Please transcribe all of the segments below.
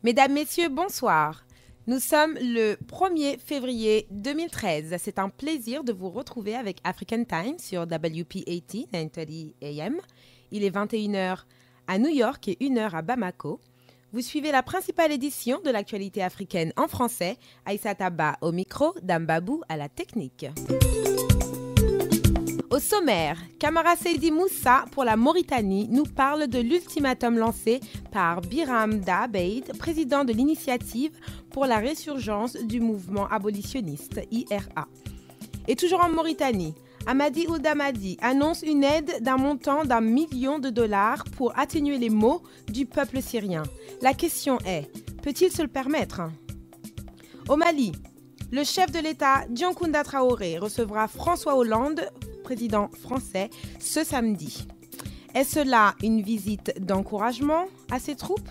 Mesdames, Messieurs, bonsoir. Nous sommes le 1er février 2013. C'est un plaisir de vous retrouver avec African Time sur WP80 930 AM. Il est 21h à New York et 1h à Bamako. Vous suivez la principale édition de l'actualité africaine en français. Aïssata Ba au micro, Dame Babou à la technique. Au sommaire, Camara Seydi Moussa pour la Mauritanie nous parle de l'ultimatum lancé par Biram Da Beid, président de l'initiative pour la résurgence du mouvement abolitionniste IRA. Et toujours en Mauritanie, Amadi Ould Amadi annonce une aide d'un montant d'1 million de dollars pour atténuer les maux du peuple syrien. La question est, peut-il se le permettre? Au Mali, le chef de l'État, Dioncounda Traoré, recevra François Hollande, président français, ce samedi. Est-ce là une visite d'encouragement à ses troupes?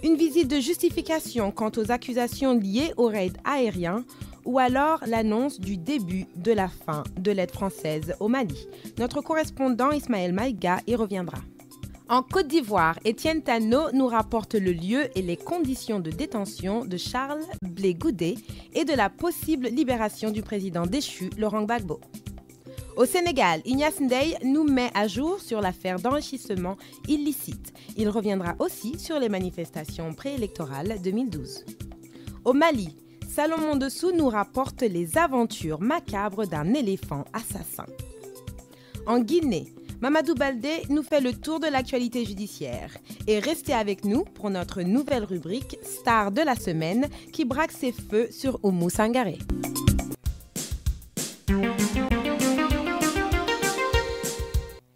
Une visite de justification quant aux accusations liées au raid aérien? Ou alors l'annonce du début de la fin de l'aide française au Mali? Notre correspondant Ismaël Maïga y reviendra. En Côte d'Ivoire, Étienne Tano nous rapporte le lieu et les conditions de détention de Charles Blé Goudé et de la possible libération du président déchu Laurent Gbagbo. Au Sénégal, Ignace Ndeye nous met à jour sur l'affaire d'enrichissement illicite. Il reviendra aussi sur les manifestations préélectorales 2012. Au Mali, Salomon Dessous nous rapporte les aventures macabres d'un éléphant assassin. En Guinée, Mamadou Baldé nous fait le tour de l'actualité judiciaire. Et restez avec nous pour notre nouvelle rubrique Star de la semaine qui braque ses feux sur Oumou Sangaré.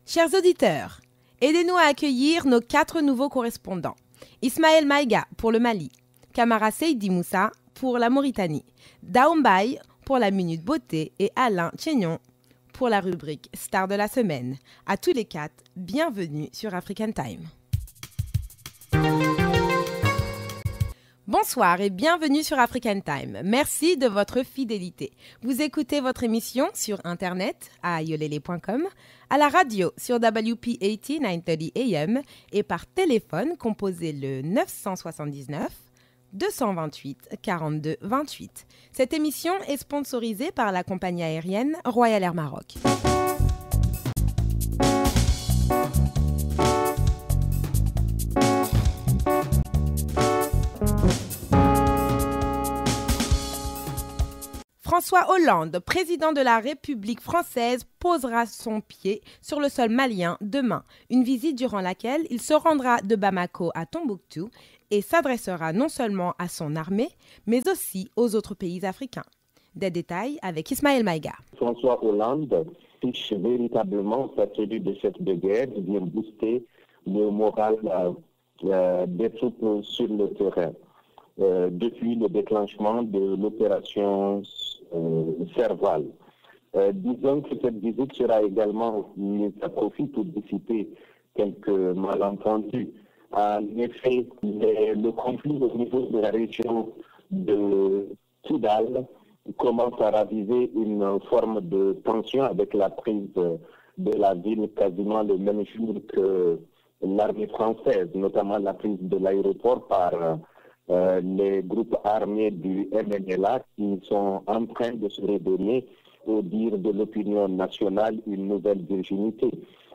Chers auditeurs, aidez-nous à accueillir nos 4 nouveaux correspondants. Ismaël Maïga pour le Mali, Camara Seydi Moussa pour la Mauritanie, Daoumbaye pour la Minute Beauté et Alain Tchénion pour la rubrique Star de la semaine. À tous les 4, bienvenue sur African Time. Bonsoir et bienvenue sur African Time. Merci de votre fidélité. Vous écoutez votre émission sur Internet à yolele.com, à la radio sur WP80 930 AM et par téléphone composez le 979 228 42 28. Cette émission est sponsorisée par la compagnie aérienne Royal Air Maroc. François Hollande, président de la République française, posera son pied sur le sol malien demain. Une visite durant laquelle il se rendra de Bamako à Tombouctou et s'adressera non seulement à son armée, mais aussi aux autres pays africains. Des détails avec Ismaël Maïga. François Hollande fiche véritablement sa tenue de chef de guerre et vient booster le moral des troupes sur le terrain. Depuis le déclenchement de l'opération Serval. Disons que cette visite sera également mise à profit pour dissiper quelques malentendus. En effet, le conflit au niveau de la région de Kidal commence à raviver une forme de tension avec la prise de la ville quasiment le même jour que l'armée française, notamment la prise de l'aéroport par les groupes armés du MNLA qui sont en train de se redonner, au dire de l'opinion nationale, une nouvelle virginité.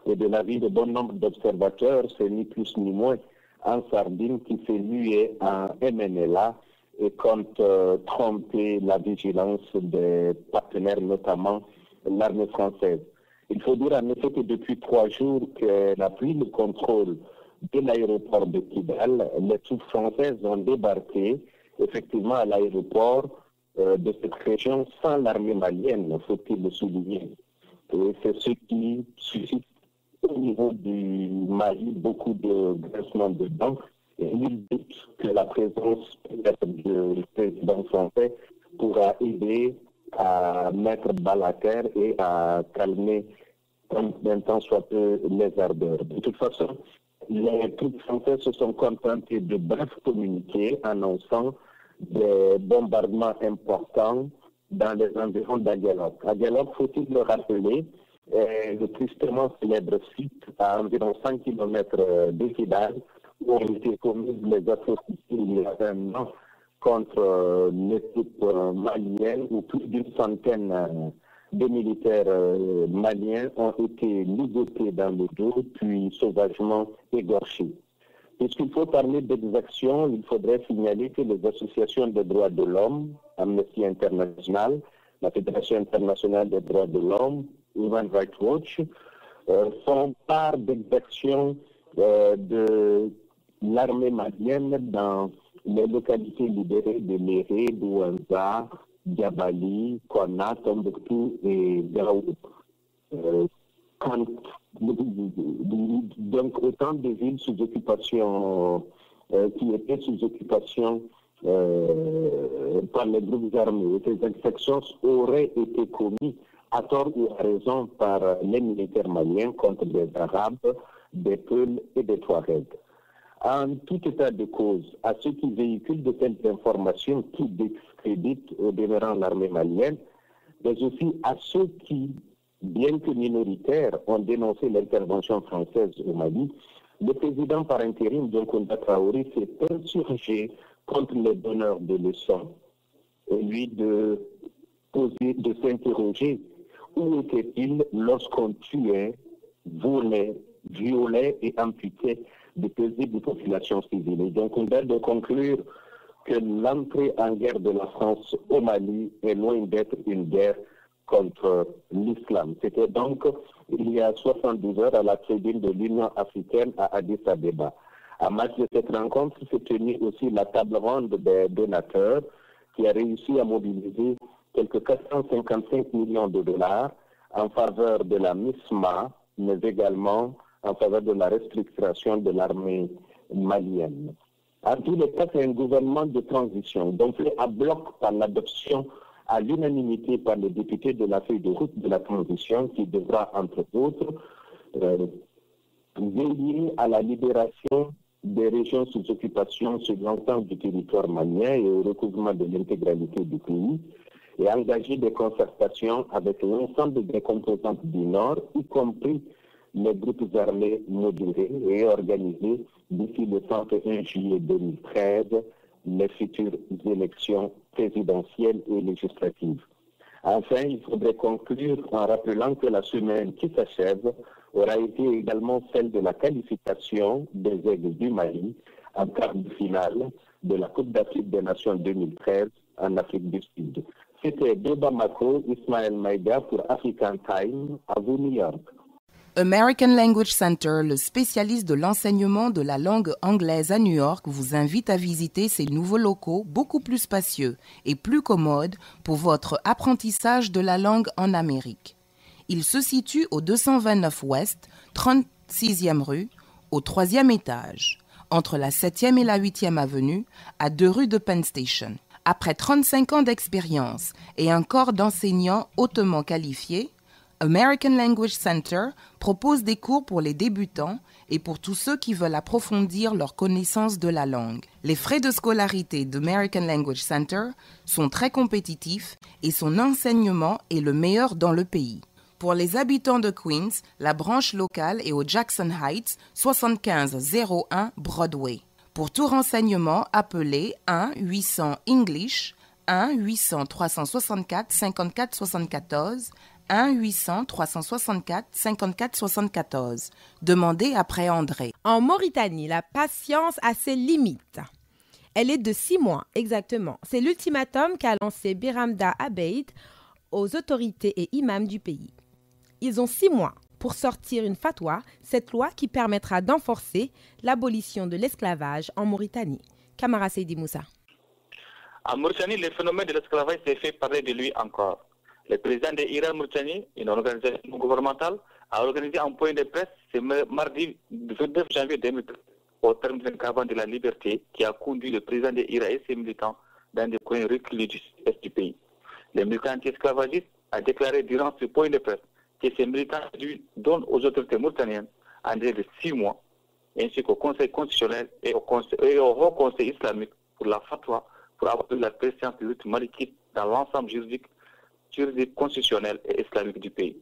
Et de l'avis de bon nombre d'observateurs, c'est ni plus ni moins en Sardine qui s'est mué en MNLA et compte tromper la vigilance des partenaires, notamment l'armée française. Il faut dire en effet que depuis 3 jours qu'elle a pris le contrôle de l'aéroport de Kidal. Les troupes françaises ont débarqué effectivement à l'aéroport de cette région sans l'armée malienne, faut-il le souligner. Et c'est ce qui suscite au niveau du Mali beaucoup de grincements de dents. Et il doute que la présence peut-être du président français pourra aider à mettre bas à terre et à calmer d'un temps soit peu les ardeurs. De toute façon, les troupes françaises se sont contentées de brefs communiqués annonçant des bombardements importants dans les environs d'Aguelop. Aguelop, faut-il le rappeler, est le tristement célèbre site à environ 100 km de Kidal, où ont été commises les atrocités il y a un an contre l'équipe malienne, où plus d'une centaine de militaires maliens ont été ligotés dans le dos, puis sauvagement égorgés. Puisqu'il faut parler d'exactions, il faudrait signaler que les associations des droits de l'homme, Amnesty International, la Fédération internationale des droits de l'homme, Human Rights Watch, font part d'exactions de l'armée malienne dans les localités libérées de Léré, Douanza, Diabali, Kona, Tombouctou et Gaou. Donc autant de villes sous occupation qui étaient sous occupation par les groupes armés. Ces exactions auraient été commises à tort ou à raison par les militaires maliens contre des Arabes, des Peuls et des Touaregs. En tout état de cause, à ceux qui véhiculent de telles informations qui discréditent au demeurant l'armée malienne, mais aussi à ceux qui, bien que minoritaires, ont dénoncé l'intervention française au Mali, le président par intérim, Dioncounda Traoré, s'est insurgé contre les donneurs de leçons. Et lui de s'interroger où était-il lorsqu'on tuait, volait, violait et amputait de paisibles populations civiles. Et donc, on doit de conclure que l'entrée en guerre de la France au Mali est loin d'être une guerre contre l'islam. C'était donc il y a 72 heures à la tribune de l'Union africaine à Addis Abeba. À match de cette rencontre s'est tenue aussi la table ronde des donateurs qui a réussi à mobiliser quelques 455 millions de dollars en faveur de la MISMA, mais également en faveur de la restructuration de l'armée malienne. En tous les cas, c'est un gouvernement de transition, donc fait à bloc par l'adoption à l'unanimité par les députés de la feuille de route de la transition qui devra, entre autres, veiller à la libération des régions sous occupation sur l'ensemble du territoire malien et au recouvrement de l'intégralité du pays, et engager des concertations avec l'ensemble des composantes du Nord, y compris les groupes armés modérés, et organiser d'ici le 31 juillet 2013 les futures élections présidentielles et législatives. Enfin, il faudrait conclure en rappelant que la semaine qui s'achève aura été également celle de la qualification des Aigles du Mali en quart de finale de la Coupe d'Afrique des Nations 2013 en Afrique du Sud. C'était de Bamako, Ismaël Maïga pour African Time, à vous New York. American Language Center, le spécialiste de l'enseignement de la langue anglaise à New York, vous invite à visiter ses nouveaux locaux beaucoup plus spacieux et plus commodes pour votre apprentissage de la langue en Amérique. Il se situe au 229 Ouest, 36e rue, au 3e étage, entre la 7e et la 8e avenue, à 2 rues de Penn Station. Après 35 ans d'expérience et un corps d'enseignants hautement qualifiés, American Language Center propose des cours pour les débutants et pour tous ceux qui veulent approfondir leur connaissance de la langue. Les frais de scolarité d'American Language Center sont très compétitifs et son enseignement est le meilleur dans le pays. Pour les habitants de Queens, la branche locale est au Jackson Heights, 7501 Broadway. Pour tout renseignement, appelez 1-800-ENGLISH, 1-800-364-5474, 1-800-364-5474. Demandez après André. En Mauritanie, la patience a ses limites. Elle est de 6 mois exactement. C'est l'ultimatum qu'a lancé Biramda Abeid aux autorités et imams du pays. Ils ont 6 mois pour sortir une fatwa, cette loi qui permettra d'enforcer l'abolition de l'esclavage en Mauritanie. Camara Seydi Moussa. En Mauritanie, le phénomène de l'esclavage s'est fait parler de lui encore. Le président de Iran Mauritanie, une organisation gouvernementale, a organisé un point de presse ce mardi 29 janvier 2013 au terme d'une caravane de la liberté qui a conduit le président de Iran et ses militants dans des coins reculés du sud-est du pays. Le militant anti-esclavagiste a déclaré durant ce point de presse que ces militants donnent aux autorités mauritaniennes un délai de 6 mois, ainsi qu'au Conseil constitutionnel et au Haut Conseil islamique pour la fatwa pour avoir la présence du rite malikite dans l'ensemble juridique juridique constitutionnelle et islamique du pays.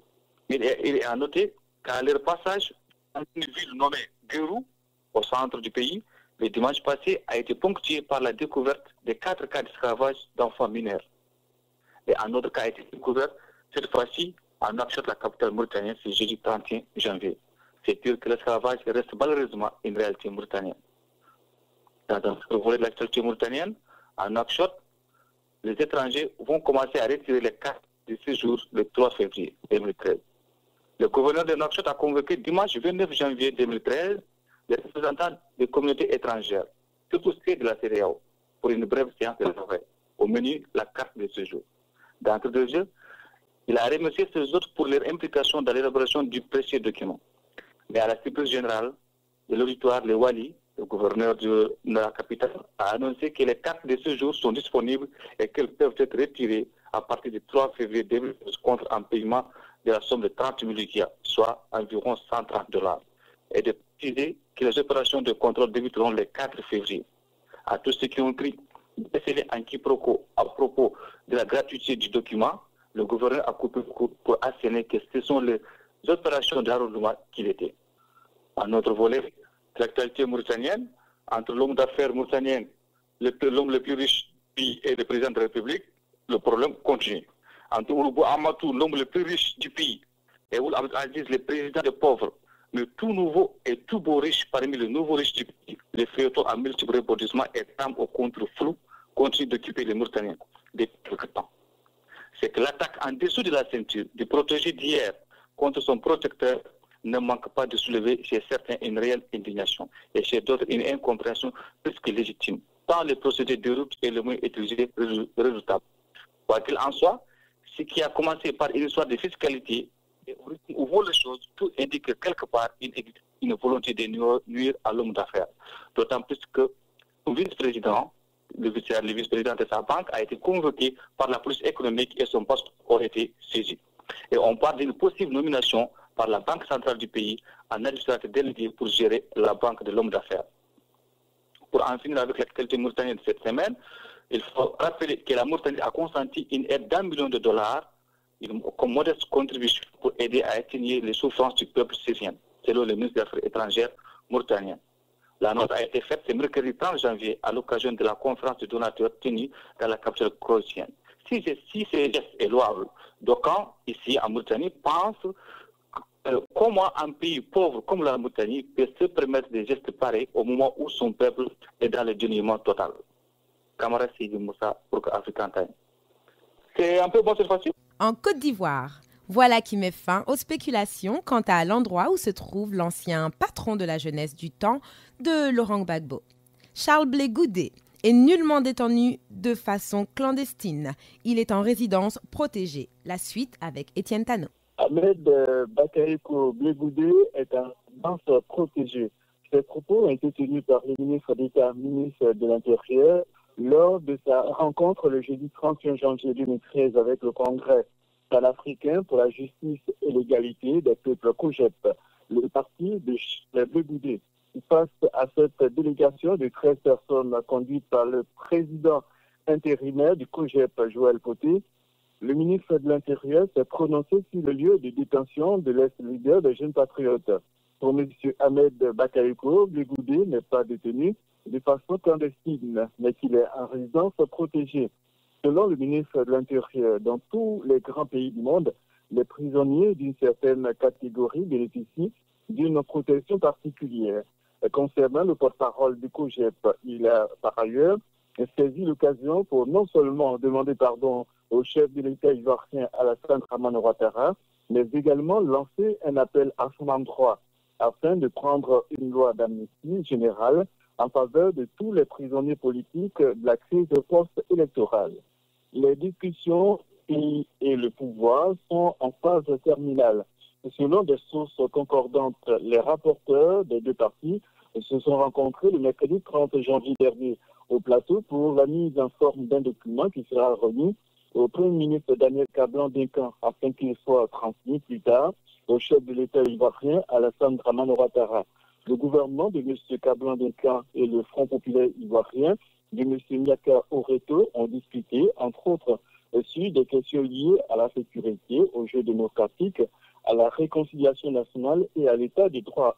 Il est à noter qu'à leur passage dans une ville nommée Gurou, au centre du pays, le dimanche passé a été ponctué par la découverte de 4 cas d'esclavage d'enfants mineurs. Et un autre cas a été découvert, cette fois-ci, à Nouakchott, la capitale mauritanienne, c'est jeudi 31 janvier. C'est dire que l'esclavage reste malheureusement une réalité mauritanienne. Dans un volet de l'actualité mauritanienne, à Nouakchott, les étrangers vont commencer à retirer les cartes de séjour le 3 février 2013. Le gouverneur de Nouakchott a convoqué dimanche 29 janvier 2013 les représentants des communautés étrangères, surtout ceux de la CEDEAO, pour une brève séance de travail. Au menu, la carte de séjour. D'entre deux jeux, il a remercié ces autres pour leur implication dans l'élaboration du précieux document. Mais à la surprise générale de l'auditoire, le Wali, le gouverneur de la capitale, a annoncé que les cartes de séjour sont disponibles et qu'elles peuvent être retirées à partir du 3 février 2012 contre un paiement de la somme de 30 000 rupiah, soit environ $130, et de préciser que les opérations de contrôle débuteront le 4 février. À tous ceux qui ont pris décelé un quiproquo à propos de la gratuité du document, le gouverneur a coupé court pour asséner que ce sont les opérations d'arrondissement qu'il était. Un autre volet, l'actualité mauritanienne, entre l'homme d'affaires mauritanien, l'homme le plus riche du pays et le président de la République, le problème continue. Entre Ouroubou Amatou, l'homme le plus riche du pays, et Ould Abdel Aziz, le président des pauvres, le tout nouveau et tout beau riche parmi les nouveaux riches du pays, les feuilletons à multiples rebondissements et trames au contre flou continuent d'occuper les Mauritaniens depuis quelque temps. C'est que l'attaque en dessous de la ceinture du protégé d'hier contre son protecteur ne manque pas de soulever chez certains une réelle indignation et chez d'autres une incompréhension plus que légitime, tant les procédés de route et le moyen utilisé redoutables. Quoi qu'il en soit, ce qui a commencé par une histoire de fiscalité, et où vont les choses, tout indique que quelque part une volonté de nuire à l'homme d'affaires. D'autant plus que le vice-président, le vice-président de sa banque a été convoqué par la police économique et son poste aurait été saisi. Et on parle d'une possible nomination par la Banque centrale du pays en administrateur délégué pour gérer la banque de l'homme d'affaires. Pour en finir avec l'actualité mauritanienne de cette semaine, il faut rappeler que la Mauritanie a consenti une aide d'$1 million comme modeste contribution pour aider à atténuer les souffrances du peuple syrien, selon le ministre des Affaires étrangères mauritanien. La note a été faite ce mercredi 30 janvier à l'occasion de la conférence de donateurs tenue dans la capitale croatienne. Si ce geste est louable, d'aucuns ici en Mauritanie pensent comment un pays pauvre comme la Mauritanie peut se permettre des gestes pareils au moment où son peuple est dans le dénuement total. Camarade Sidi Moussa pour African Time. C'est un peu bon cette fois-ci. En Côte d'Ivoire, voilà qui met fin aux spéculations quant à l'endroit où se trouve l'ancien patron de la jeunesse du temps de Laurent Gbagbo. Charles Blé Goudé est nullement détenu de façon clandestine. Il est en résidence protégée. La suite avec Étienne Tano. Ahmed Bakayoko Blé Goudé est en résidence protégée. Ces propos ont été tenus par le ministre d'État, ministre de l'Intérieur, lors de sa rencontre le jeudi 31 janvier 2013 avec le Congrès panafricain pour la justice et l'égalité des peuples COJEP, le parti de Blé Goudé. Face à cette délégation de 13 personnes conduite par le président intérimaire du COJEP, Joël Poté, le ministre de l'Intérieur s'est prononcé sur le lieu de détention de l'ex-leader des jeunes patriotes. Pour M. Ahmed Bakayoko, Blé Goudé n'est pas détenu de façon clandestine, mais qu'il est en résidence protégée. Selon le ministre de l'Intérieur, dans tous les grands pays du monde, les prisonniers d'une certaine catégorie bénéficient d'une protection particulière. Concernant le porte-parole du COJEP, il a par ailleurs saisi l'occasion pour non seulement demander pardon au chef de l'État ivoirien Alassane Dramane Ouattara, mais également lancer un appel à son endroit afin de prendre une loi d'amnistie générale en faveur de tous les prisonniers politiques de la crise post-électorale. Les discussions et le pouvoir sont en phase terminale. Selon des sources concordantes, les rapporteurs des deux partis se sont rencontrés le mercredi 30 janvier dernier au plateau pour la mise en forme d'un document qui sera remis au Premier ministre Daniel Kablan-Duncan afin qu'il soit transmis plus tard au chef de l'État ivoirien Alassane Dramane Ouattara. Le gouvernement de M. Kablan-Duncan et le Front populaire ivoirien de M. Miaka Oreto ont discuté, entre autres, sur des questions liées à la sécurité, au jeu démocratique, à la réconciliation nationale et à l'état des droits.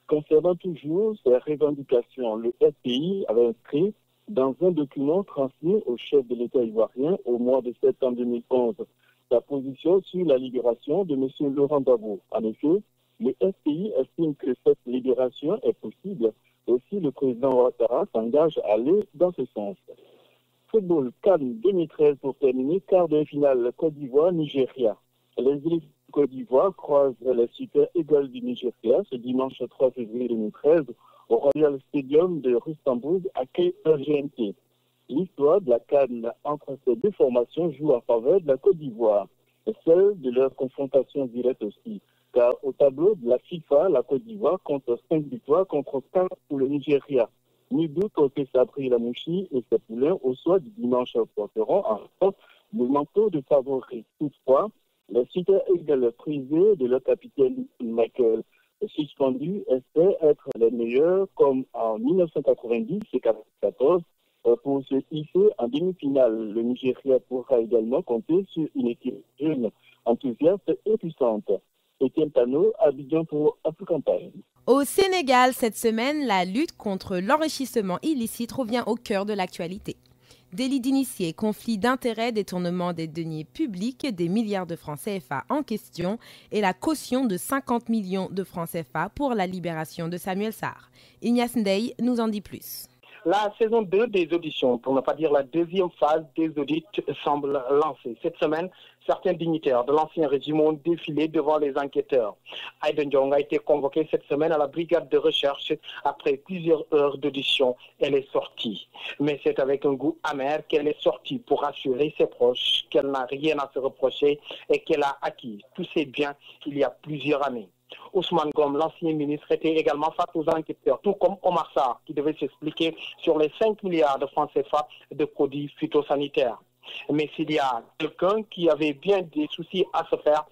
Concernant toujours ces revendications, le FPI avait inscrit dans un document transmis au chef de l'État ivoirien au mois de septembre 2011 sa position sur la libération de M. Laurent Gbagbo. En effet, le FPI estime que cette libération est possible et si le président Ouattara s'engage à aller dans ce sens. Football CAN 2013 pour terminer, quart de finale Côte d'Ivoire-Nigeria. Les équipes de Côte d'Ivoire croisent les Super Eagles du Nigeria ce dimanche 3 février 2013 au Royal Stadium de Rustenburg à KGNT. L'histoire de la CAN entre ces deux formations joue en faveur de la Côte d'Ivoire et celle de leur confrontation directe aussi. Car au tableau de la FIFA, la Côte d'Ivoire compte 5 victoires contre 4 pour le Nigeria. Nul doute que Sabri Lamouchi et ses poulains au soir du dimanche porteront en force le manteau de favori. Toutefois, les Super Eagles prisés de leur capitaine Michael suspendu espèrent être les meilleurs comme en 1990 et 1994 pour se hisser en demi-finale. Le Nigeria pourra également compter sur une équipe jeune, enthousiaste et puissante. Étienne Tano, Abidjan pour African Time. Au Sénégal, cette semaine, la lutte contre l'enrichissement illicite revient au cœur de l'actualité. Délit d'initié, conflit d'intérêts, détournement des deniers publics, des milliards de francs CFA en question et la caution de 50 millions de francs CFA pour la libération de Samuel Sarr. Ignace Ndeye nous en dit plus. La saison 2 des auditions, pour ne pas dire la deuxième phase des audits, semble lancée. Cette semaine, certains dignitaires de l'ancien régime ont défilé devant les enquêteurs. Aïda Ndiong a été convoquée cette semaine à la brigade de recherche après plusieurs heures d'audition. Elle est sortie. Mais c'est avec un goût amer qu'elle est sortie pour rassurer ses proches qu'elle n'a rien à se reprocher et qu'elle a acquis tous ses biens il y a plusieurs années. Ousmane Gom, l'ancien ministre, était également face aux enquêteurs, tout comme Omar Sarr, qui devait s'expliquer sur les 5 milliards de francs CFA de produits phytosanitaires. Mais s'il y a quelqu'un qui avait bien des soucis à se faire,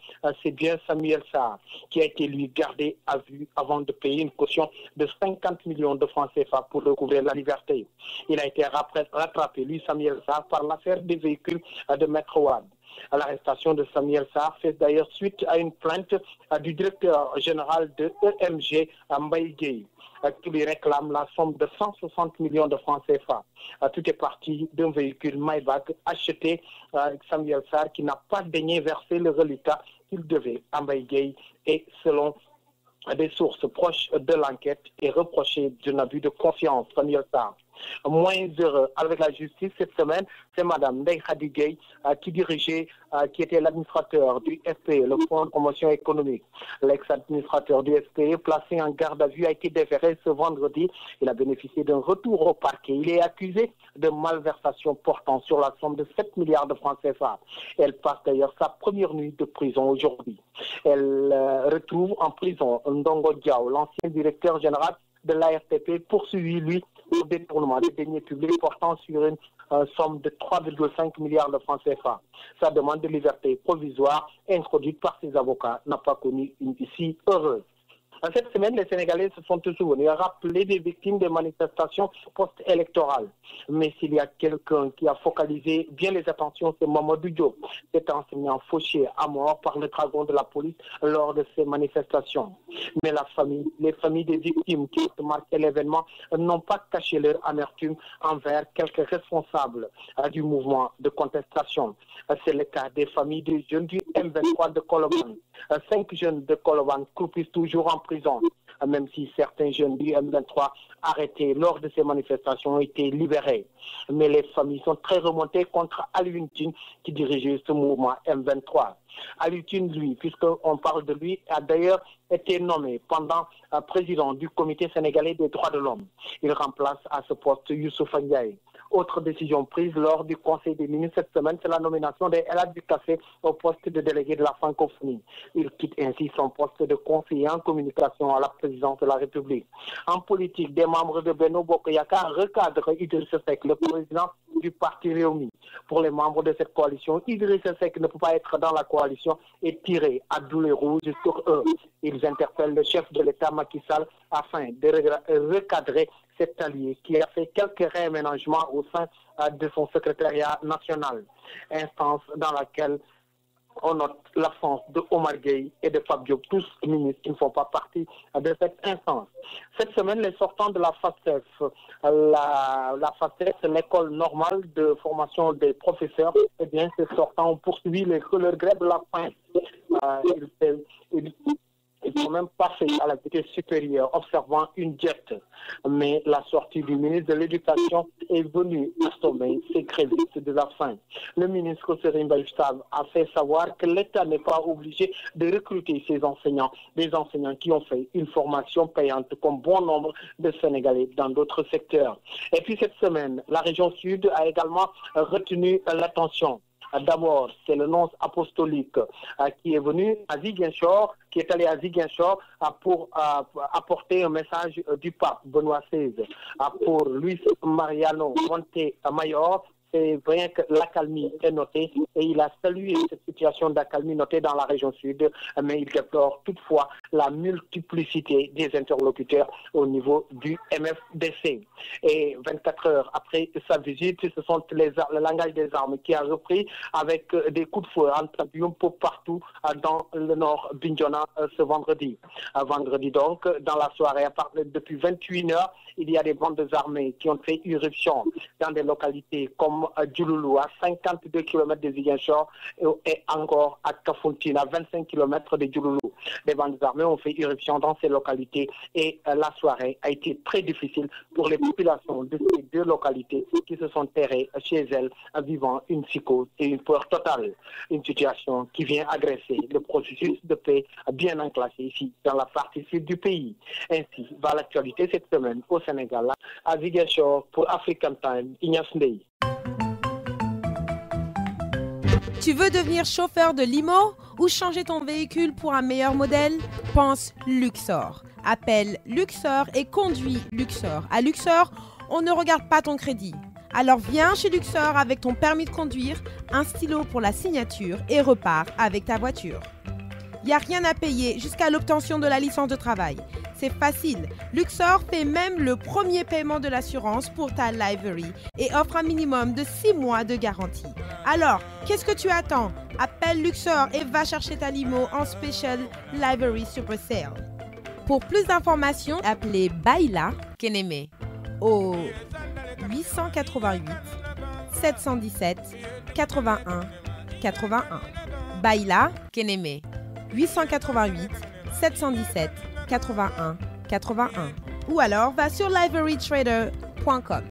c'est bien Samuel Sarr, qui a été lui gardé à vue avant de payer une caution de 50 millions de francs CFA pour recouvrir la liberté. Il a été rattrapé, lui, Samuel Sarr, par l'affaire des véhicules de Maître Wade. L'arrestation de Samuel Sarr fait d'ailleurs suite à une plainte du directeur général de EMG, Mbaye Gueye, qui lui réclame la somme de 160 millions de francs CFA. Tout est parti d'un véhicule Maybach acheté avec Samuel Sarr qui n'a pas daigné verser le reliquat qu'il devait à Mbaye Gueye et selon des sources proches de l'enquête est reproché d'un abus de confiance. Samuel Sarr. Moins heureux avec la justice cette semaine, c'est Mme Ndeye Khady Gueye qui était l'administrateur du FPE, le Fonds de promotion économique. L'ex-administrateur du FPE, placé en garde à vue, a été déféré ce vendredi. Il a bénéficié d'un retour au parquet. Il est accusé de malversation portant sur la somme de 7 milliards de francs CFA. Elle passe d'ailleurs sa première nuit de prison aujourd'hui. Elle retrouve en prison Ndongo Diao, l'ancien directeur général de l'ARTP, poursuivi, lui, au détournement des deniers publics portant sur une somme de 3,5 milliards de francs CFA. Sa demande de liberté provisoire, introduite par ses avocats, n'a pas connu une issue heureuse. Cette semaine, les Sénégalais se sont souvenus à rappeler des victimes des manifestations post-électorales. Mais s'il y a quelqu'un qui a focalisé bien les attentions, c'est Mamadou Diop, cet enseignant fauché à mort par le dragon de la police lors de ces manifestations. Mais les familles des victimes qui ont marqué l'événement n'ont pas caché leur amertume envers quelques responsables du mouvement de contestation. C'est le cas des familles des jeunes du M23 de Colobane. 5 jeunes de Colobane croupissent toujours en prison, même si certains jeunes du M23 arrêtés lors de ces manifestations ont été libérés. Mais les familles sont très remontées contre Alioune Tine qui dirigeait ce mouvement M23. Alioune Tine, lui, puisqu'on parle de lui, a d'ailleurs été nommé pendant président du Comité sénégalais des droits de l'homme. Il remplace à ce poste Youssoupha Ndiaye. Autre décision prise lors du Conseil des ministres cette semaine, c'est la nomination de El Hadji Kassé au poste de délégué de la francophonie. Il quitte ainsi son poste de conseiller en communication à la présidence de la République. En politique, des membres de Benno Bokk Yakaar recadrent Idrissa Seck, le président du parti Rewmi. Pour les membres de cette coalition, Idrissa Seck ne peut pas être dans la coalition et tirer à boulet rouge sur eux. Ils interpellent le chef de l'État Macky Sall afin de recadrer cet allié qui a fait quelques réaménagements au sein de son secrétariat national. Instance dans laquelle on note l'absence de Omar Gueye et de Pape Diop, tous ministres qui ne font pas partie de cette instance. Cette semaine, les sortants de la FASTEF, la FASTEF, c'est l'école normale de formation des professeurs, eh bien, ces sortants ont poursuivi leur grève de la faim. Ils sont même passés à la vitesse supérieure, observant une jet. Mais la sortie du ministre de l'Éducation est venue assommer ces grévistes de la faim. Le ministre Kosseri Mbaye-Fall a fait savoir que l'État n'est pas obligé de recruter ces enseignants, des enseignants qui ont fait une formation payante comme bon nombre de Sénégalais dans d'autres secteurs. Et puis cette semaine, la région sud a également retenu l'attention. D'abord, c'est le nonce apostolique qui est venu à Ziguinchor, qui est allé à Ziguinchor pour apporter un message du pape Benoît XVI. Pour Luis Mariano Monte Mayor, c'est vrai que l'accalmie est notée et il a salué cette situation d'accalmie notée dans la région sud, mais il déplore toutefois la multiplicité des interlocuteurs au niveau du MFDC. Et 24 heures après sa visite, ce sont le langage des armes qui a repris avec des coups de feu entre un peu partout dans le nord Bignona ce vendredi. Vendredi donc, dans la soirée, depuis 21 heures, il y a des bandes armées qui ont fait irruption dans des localités comme Djouloulou, à 52 km de Ziguinchor, et encore à Kafountine, à 25 km de Djouloulou. Les bandes armées ont fait irruption dans ces localités et la soirée a été très difficile pour les populations de ces deux localités qui se sont terrées chez elles, vivant une psychose et une peur totale. Une situation qui vient agresser le processus de paix bien enclassé ici, dans la partie sud du pays. Ainsi va l'actualité cette semaine au Sénégal, à Ziguinchor pour African Time, Ignace Ndeye. Tu veux devenir chauffeur de limo ou changer ton véhicule pour un meilleur modèle? Pense Luxor. Appelle Luxor et conduis Luxor. À Luxor, on ne regarde pas ton crédit. Alors viens chez Luxor avec ton permis de conduire, un stylo pour la signature et repars avec ta voiture. Il n'y a rien à payer jusqu'à l'obtention de la licence de travail. C'est facile. Luxor fait même le premier paiement de l'assurance pour ta livery et offre un minimum de 6 mois de garantie. Alors, qu'est-ce que tu attends? Appelle Luxor et va chercher ta limo en Special Livery Super Sale. Pour plus d'informations, appelez Baila Keneme au 888 717 81 81. Baila Keneme 888 717 81 81 ou alors va sur liverytrader.com.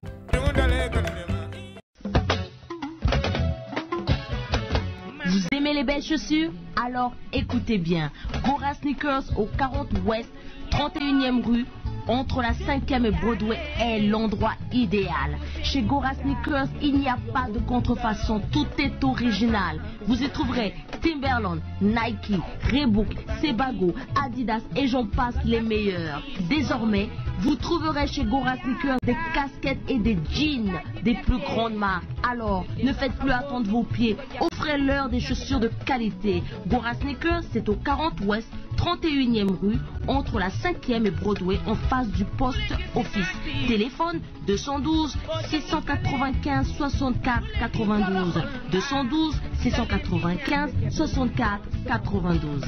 Vous aimez les belles chaussures? Alors écoutez bien. Gora Sneakers au 40 Ouest, 31e rue, entre la 5e et Broadway est l'endroit idéal. Chez Gora Sneakers, il n'y a pas de contrefaçon, tout est original. Vous y trouverez Timberland, Nike, Reebok, Sebago, Adidas et j'en passe les meilleurs. Désormais, vous trouverez chez Gora Sneakers des casquettes et des jeans des plus grandes marques. Alors, ne faites plus attendre vos pieds, offrez-leur des chaussures de qualité. Gora Sneakers, c'est au 40 Ouest, 31e rue, entre la 5e et Broadway, en face du poste office. Téléphone 212 695 64 92. 212 695 64 92.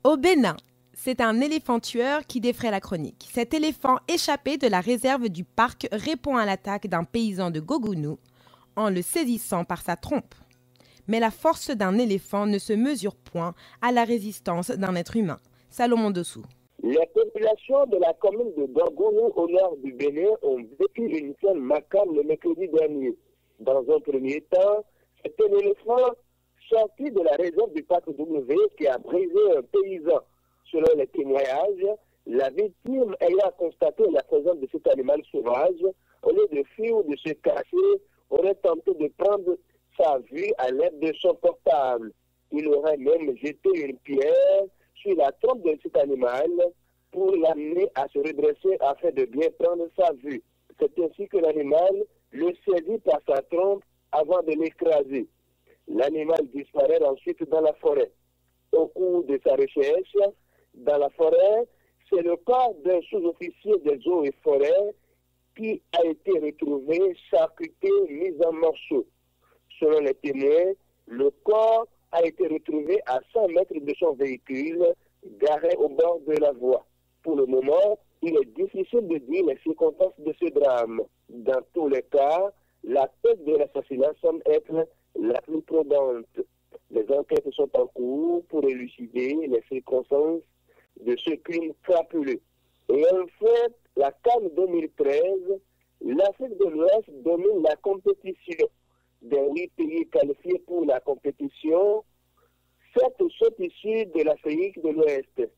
Au Bénin, c'est un éléphant tueur qui défraie la chronique. Cet éléphant échappé de la réserve du parc répond à l'attaque d'un paysan de Gogounou en le saisissant par sa trompe. Mais la force d'un éléphant ne se mesure point à la résistance d'un être humain. Salomon Dossou. Les populations de la commune de Gogounou au nord du Bénin ont vécu une scène macabre le mercredi dernier. Dans un premier temps, c'est un éléphant sorti de la réserve du parc W qui a brisé un paysan. Selon les témoignages, la victime ayant constaté la présence de cet animal sauvage, au lieu de fuir ou de se cacher, aurait tenté de prendre sa vue à l'aide de son portable. Il aurait même jeté une pierre sur la trompe de cet animal pour l'amener à se redresser afin de bien prendre sa vue. C'est ainsi que l'animal le saisit par sa trompe avant de l'écraser. L'animal disparaît ensuite dans la forêt. Au cours de sa recherche, dans la forêt, c'est le corps d'un sous-officier des eaux et forêts qui a été retrouvé charcuté, mis en morceaux. Selon les témoins, le corps a été retrouvé à 100 mètres de son véhicule, garé au bord de la voie. Pour le moment, il est difficile de dire les circonstances de ce drame. Dans tous les cas, la tête de l'assassinat semble être la plus probante. Les enquêtes sont en cours pour élucider les circonstances de ce crime crapuleux. Et enfin, la CAN 2013, l'Afrique de l'Ouest domine la compétition. Des 8 pays qualifiés pour la compétition, 7 sont issus de l'Afrique de l'Ouest.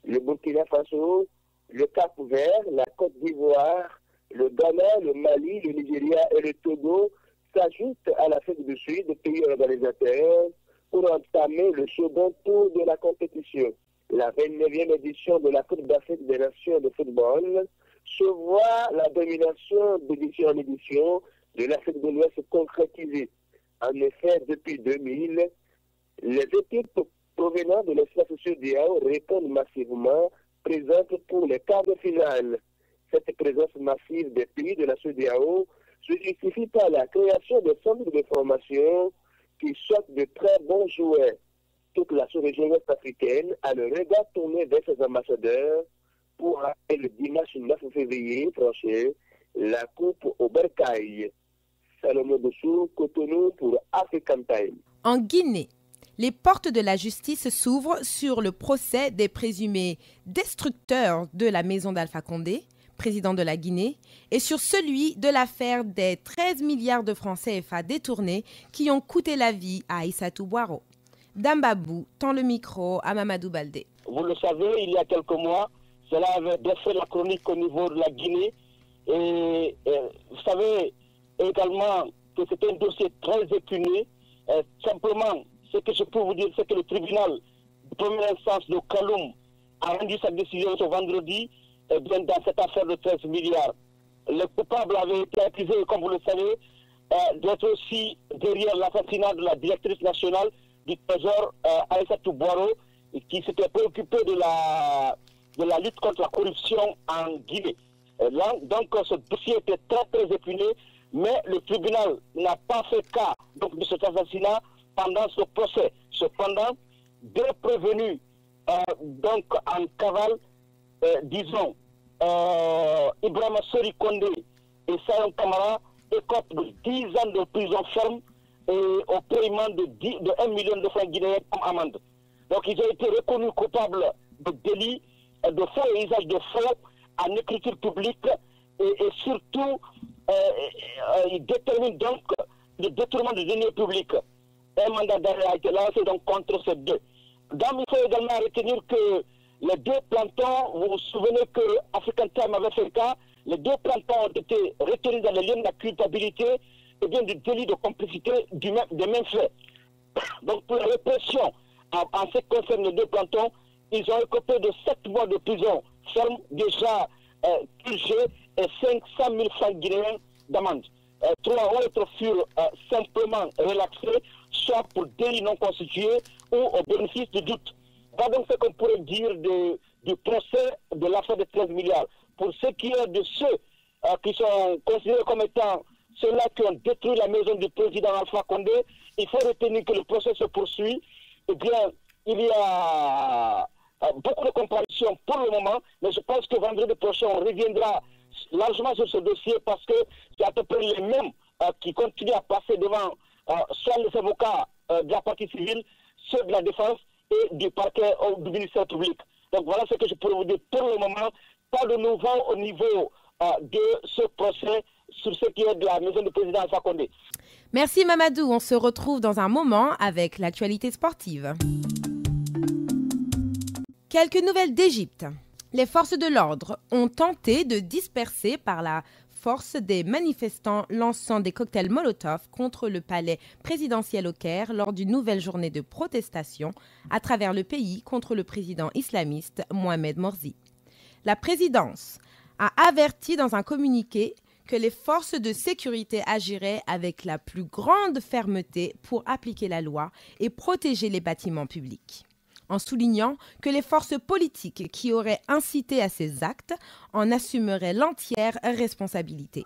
Le Burkina Faso, le Cap-Vert, la Côte d'Ivoire, le Ghana, le Mali, le Nigeria et le Togo s'ajoutent à l'Afrique du Sud, pays organisateurs, pour entamer le second tour de la compétition. La 29e édition de la Coupe d'Afrique des Nations de football se voit la domination d'édition en édition de l'Afrique de l'Ouest concrétisée. En effet, depuis 2000, les équipes provenant de l'espace CEDEAO répondent massivement présentes pour les quarts de finale. Cette présence massive des pays de la CEDEAO se justifie par la création de centres de formation qui sortent de très bons joueurs. Toute la sous-région ouest africaine a le regard tourné vers ses ambassadeurs pour rappeler le dimanche 9 février prochain la Coupe au Bercail. Salomon Boussou, Cotonou pour African Time. En Guinée, les portes de la justice s'ouvrent sur le procès des présumés destructeurs de la maison d'Alpha Condé, président de la Guinée, et sur celui de l'affaire des 13 milliards de francs CFA détournés qui ont coûté la vie à Aïssatou Boiro. Dambabou tend le micro à Mamadou Baldé. Vous le savez, il y a quelques mois, cela avait défait la chronique au niveau de la Guinée. Et vous savez également que c'est un dossier très épineux. Simplement, ce que je peux vous dire, c'est que le tribunal de première instance de Kaloum a rendu sa décision ce vendredi bien dans cette affaire de 13 milliards. Le coupable avait été accusé, comme vous le savez, d'être aussi derrière l'assassinat de la directrice nationale du Trésor, Aïssatou Boiro, qui s'était préoccupée de la lutte contre la corruption en Guinée. Donc ce dossier était très très épineux, mais le tribunal n'a pas fait cas de cet assassinat pendant ce procès. Cependant, deux prévenus en cavale, disons, Ibrahima Sori Kondé et Sayon Kamara écopent de 10 ans de prison ferme et au paiement de 1 million de francs guinéens comme amende. Donc ils ont été reconnus coupables de délits de faux et usage de faux en écriture publique et surtout ils déterminent donc le détournement de deniers publics. Un mandat d'arrêt a été lancé donc contre ces deux. Donc il faut également retenir que les deux plantons, vous vous souvenez que African Time avait fait le cas, les deux plantons ont été retenus dans les liens de la culpabilité et bien du délit de complicité des mêmes faits. Donc pour la répression, en ce qui concerne les deux plantons, ils ont écopé de 7 mois de prison ferme déjà purgés et 500 000 francs guinéens d'amende. 3 autres furent simplement relaxés, soit pour délit non constitué ou au bénéfice du doute. Voilà donc ce qu'on pourrait dire du procès de l'affaire de 13 milliards. Pour ce qui est de ceux qui sont considérés comme étant ceux-là qui ont détruit la maison du président Alpha Condé, il faut retenir que le procès se poursuit. Eh bien, il y a beaucoup de comparutions pour le moment, mais je pense que vendredi prochain, on reviendra largement sur ce dossier parce que c'est à peu près les mêmes qui continuent à passer devant soit les avocats de la partie civile, ceux de la défense et du parquet ou du ministère public. Donc voilà ce que je pourrais vous dire pour le moment. Pas de nouveau au niveau de ce procès sur ce qui est de la maison du président Alpha Condé. Merci Mamadou, on se retrouve dans un moment avec l'actualité sportive. Quelques nouvelles d'Égypte. Les forces de l'ordre ont tenté de disperser par la force des manifestants lançant des cocktails Molotov contre le palais présidentiel au Caire lors d'une nouvelle journée de protestation à travers le pays contre le président islamiste Mohamed Morsi. La présidence a averti dans un communiqué que les forces de sécurité agiraient avec la plus grande fermeté pour appliquer la loi et protéger les bâtiments publics. en soulignant que les forces politiques qui auraient incité à ces actes en assumeraient l'entière responsabilité.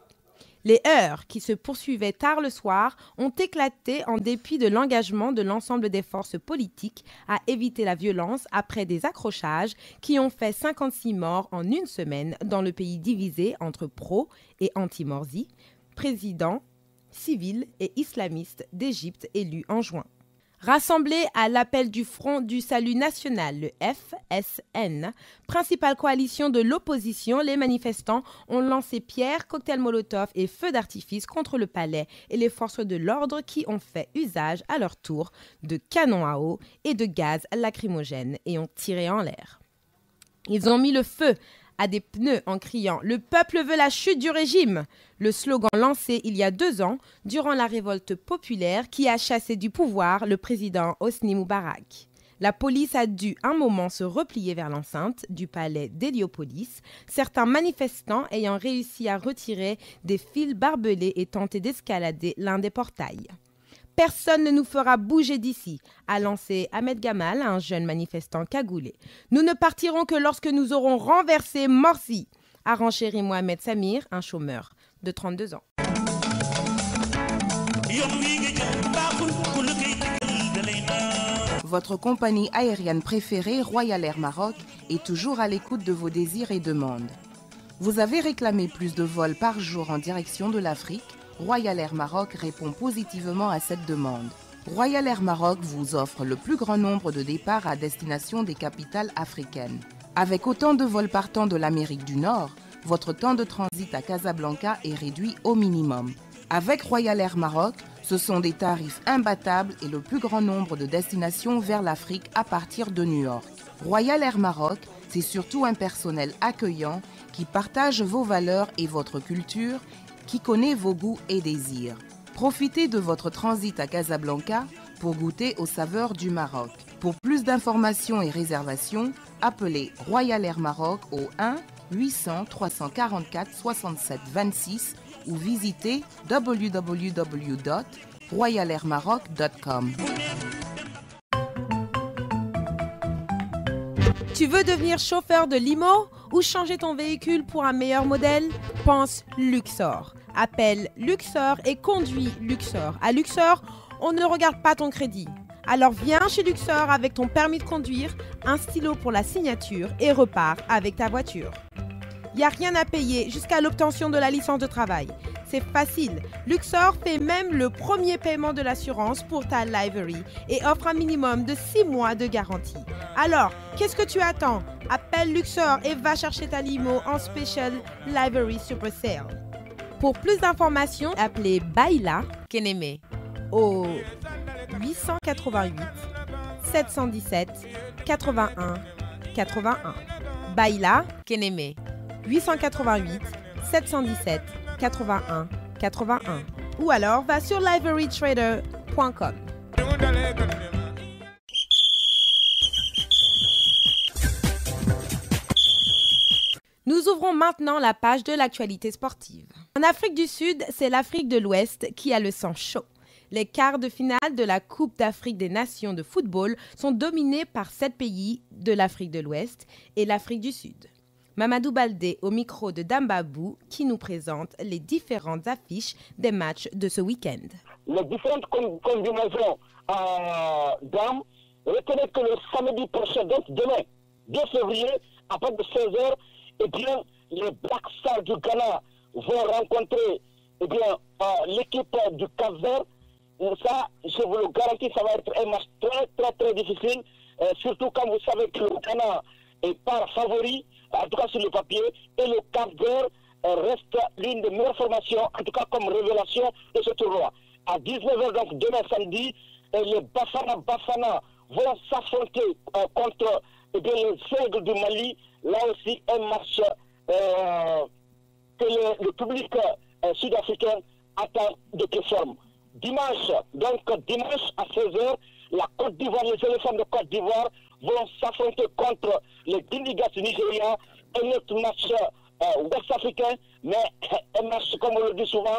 Les heurts qui se poursuivaient tard le soir ont éclaté en dépit de l'engagement de l'ensemble des forces politiques à éviter la violence après des accrochages qui ont fait 56 morts en une semaine dans le pays divisé entre pro- et anti-Morsi, présidents, civils et islamistes d'Égypte élus en juin. Rassemblés à l'appel du Front du Salut National, le FSN, principale coalition de l'opposition, les manifestants ont lancé pierres, cocktails Molotov et feux d'artifice contre le palais et les forces de l'ordre qui ont fait usage à leur tour de canons à eau et de gaz lacrymogènes et ont tiré en l'air. Ils ont mis le feu à des pneus en criant « Le peuple veut la chute du régime !» Le slogan lancé il y a 2 ans durant la révolte populaire qui a chassé du pouvoir le président Hosni Moubarak. La police a dû un moment se replier vers l'enceinte du palais d'Héliopolis, certains manifestants ayant réussi à retirer des fils barbelés et tenter d'escalader l'un des portails. Personne ne nous fera bouger d'ici, a lancé Ahmed Gamal, un jeune manifestant cagoulé. Nous ne partirons que lorsque nous aurons renversé Morsi, a renchéri Mohamed Samir, un chômeur de 32 ans. Votre compagnie aérienne préférée, Royal Air Maroc, est toujours à l'écoute de vos désirs et demandes. Vous avez réclamé plus de vols par jour en direction de l'Afrique? Royal Air Maroc répond positivement à cette demande. Royal Air Maroc vous offre le plus grand nombre de départs à destination des capitales africaines. Avec autant de vols partant de l'Amérique du Nord, votre temps de transit à Casablanca est réduit au minimum. Avec Royal Air Maroc, ce sont des tarifs imbattables et le plus grand nombre de destinations vers l'Afrique à partir de New York. Royal Air Maroc, c'est surtout un personnel accueillant qui partage vos valeurs et votre culture, qui connaît vos goûts et désirs. Profitez de votre transit à Casablanca pour goûter aux saveurs du Maroc. Pour plus d'informations et réservations, appelez Royal Air Maroc au 1 800 344 67 26 ou visitez www.royalairmaroc.com. Tu veux devenir chauffeur de limo ou changer ton véhicule pour un meilleur modèle? Pense Luxor. Appelle Luxor et conduis Luxor. À Luxor, on ne regarde pas ton crédit. Alors viens chez Luxor avec ton permis de conduire, un stylo pour la signature et repars avec ta voiture. Il n'y a rien à payer jusqu'à l'obtention de la licence de travail. C'est facile. Luxor fait même le premier paiement de l'assurance pour ta livery et offre un minimum de 6 mois de garantie. Alors, qu'est-ce que tu attends? Appelle Luxor et va chercher ta limo en Special Livery Super Sale. Pour plus d'informations, appelez Baila Keneme au 888 717 81 81. Baila Keneme 888 717 81 81 ou alors va sur liverytrader.com. Nous ouvrons maintenant la page de l'actualité sportive. En Afrique du Sud, c'est l'Afrique de l'Ouest qui a le sang chaud. Les quarts de finale de la Coupe d'Afrique des Nations de football sont dominés par 7 pays de l'Afrique de l'Ouest et l'Afrique du Sud. Mamadou Baldé au micro de Dambabou qui nous présente les différentes affiches des matchs de ce week-end. Les différentes combinaisons dames, retenez que le samedi prochain, donc demain, 2 février, à partir de 16h, eh bien, les Black Stars du Ghana vont rencontrer l'équipe du Cap-Vert. Ça, je vous le garantis, ça va être un match très difficile, surtout quand vous savez que le Ghana est pas favori, en tout cas sur le papier, et le Cap-Vert reste l'une des meilleures formations, en tout cas comme révélation de ce tournoi. À 19h, donc demain samedi, les Bafana vont s'affronter contre les Aigles du Mali. Là aussi, un match que le public sud-africain attend de quelle forme. Dimanche à 16h, la Côte d'Ivoire, les éléphants de Côte d'Ivoire vont s'affronter contre les Dindigas du Nigeria. Un autre match ouest-africain, mais un match, comme on le dit souvent,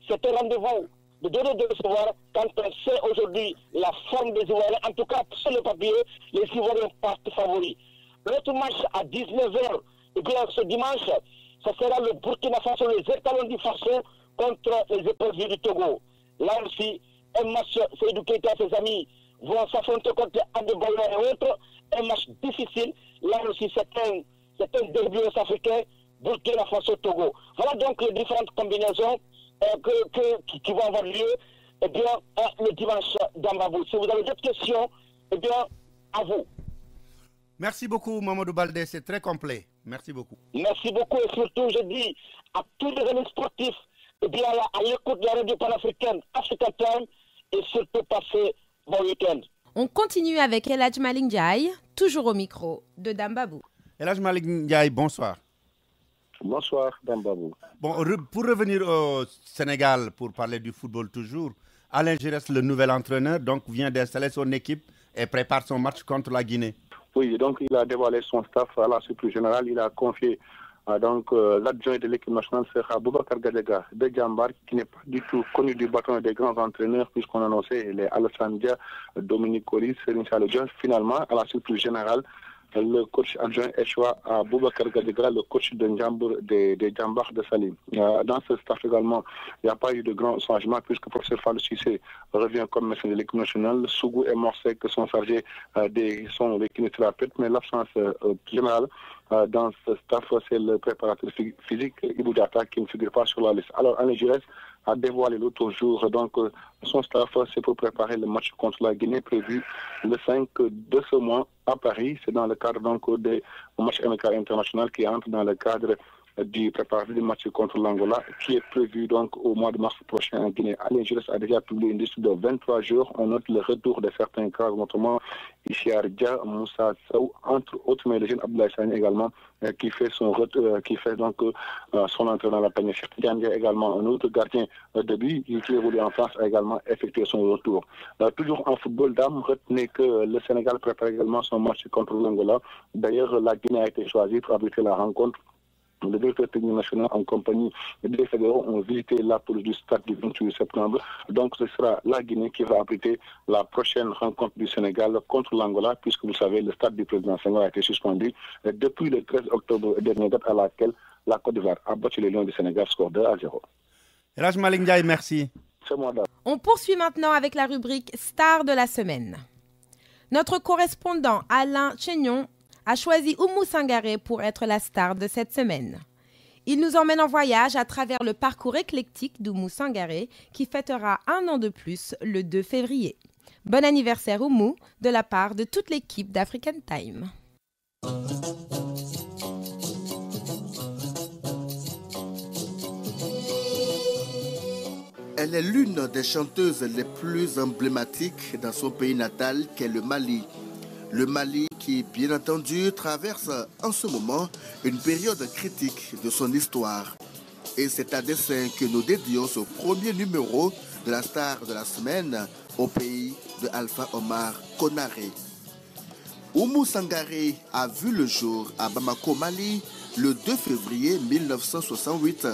c'est un rendez-vous de donner de recevoir quand on sait aujourd'hui la forme des Ivoiriens. En tout cas, sur le papier, les Ivoiriens partent favoris. L'autre match à 19h, et bien ce dimanche, ça sera le Burkina Faso, les étalons du Faso contre les épreuves du Togo. Là aussi, un match, Seydou Keita et ses amis vont s'affronter contre Adebayor et autres. Un match difficile. Là aussi, c'est un derby ouest-africain, Burkina Faso-Togo. Voilà donc les différentes combinaisons qui vont avoir lieu le dimanche dans Babou. Si vous avez d'autres questions, à vous. Merci beaucoup, Mamadou Baldé, c'est très complet. Merci beaucoup. Merci beaucoup et surtout, je dis à tous les amis sportifs, à l'écoute de la radio panafricaine, Africa Time, et surtout passez bon week-end. On continue avec Eladj Malick Ndiaye, toujours au micro de Dambabou. Eladj Malick Ndiaye, bonsoir. Bonsoir, Dambabou. Bon, pour revenir au Sénégal, pour parler du football toujours, Alain Giresse, le nouvel entraîneur, donc vient d'installer son équipe et prépare son match contre la Guinée. Oui, donc il a dévoilé son staff à la surprise générale. Il a confié l'adjoint de l'équipe nationale sera Boubacar Gadega de Djambar, qui n'est pas du tout connu du bâton des grands entraîneurs, puisqu'on annonçait les Alassane Dia, Dominique Coris, Serigne Saliou Dia. Finalement, à la surprise générale, le coach adjoint échoua à Boubacar Gadega, le coach de Djambar de Salim. Dans ce staff également, il n'y a pas eu de grand changement puisque le professeur Fallou Cissé revient comme médecin de l'équipe nationale. Sougou et Morsek sont chargés sont les kinésithérapeutes, mais l'absence générale dans ce staff, c'est le préparateur physique Ibou Diatta qui ne figure pas sur la liste. Alors, Alain Giresse a dévoilé l'autre jour son staff, c'est pour préparer le match contre la Guinée prévu le 5 de ce mois à Paris. C'est dans le cadre des matchs MK international qui entre dans le cadre du préparatif du match contre l'Angola qui est prévu au mois de mars prochain en Guinée. Alain Giresse a déjà publié une liste de 23 jours. On note le retour de certains cas, notamment Issa Dia, Moussa Sow, entre autres, mais le jeune Abdoulaye Sani également, qui fait son retour, son entrée dans la panier. Cheikh Tidiane Dia également, un autre gardien de but qui évolue en France, a également effectué son retour. Toujours en football, dame, retenez que le Sénégal prépare également son match contre l'Angola. D'ailleurs, la Guinée a été choisie pour abriter la rencontre. Le directeur technique national en compagnie des fédéraux ont visité la pelouse du stade du 28 septembre. Donc ce sera la Guinée qui va abriter la prochaine rencontre du Sénégal contre l'Angola, puisque vous savez, le stade du président Senghor a été suspendu depuis le 13 octobre dernier, date à laquelle la Côte d'Ivoire a battu les Lions du Sénégal, score 2-0. Eladj Malick Ndiaye, merci. C'est moi là. On poursuit maintenant avec la rubrique Star de la semaine. Notre correspondant Alain Chénion a choisi Oumou Sangaré pour être la star de cette semaine. Il nous emmène en voyage à travers le parcours éclectique d'Oumou Sangaré qui fêtera 1 an de plus le 2 février. Bon anniversaire Oumou de la part de toute l'équipe d'African Time. Elle est l'une des chanteuses les plus emblématiques dans son pays natal qu'est le Mali. Le Mali qui, bien entendu, traverse en ce moment une période critique de son histoire. Et c'est à dessein que nous dédions ce premier numéro de la star de la semaine au pays de Alpha Omar Konaré. Oumou Sangaré a vu le jour à Bamako, Mali, le 2 février 1968,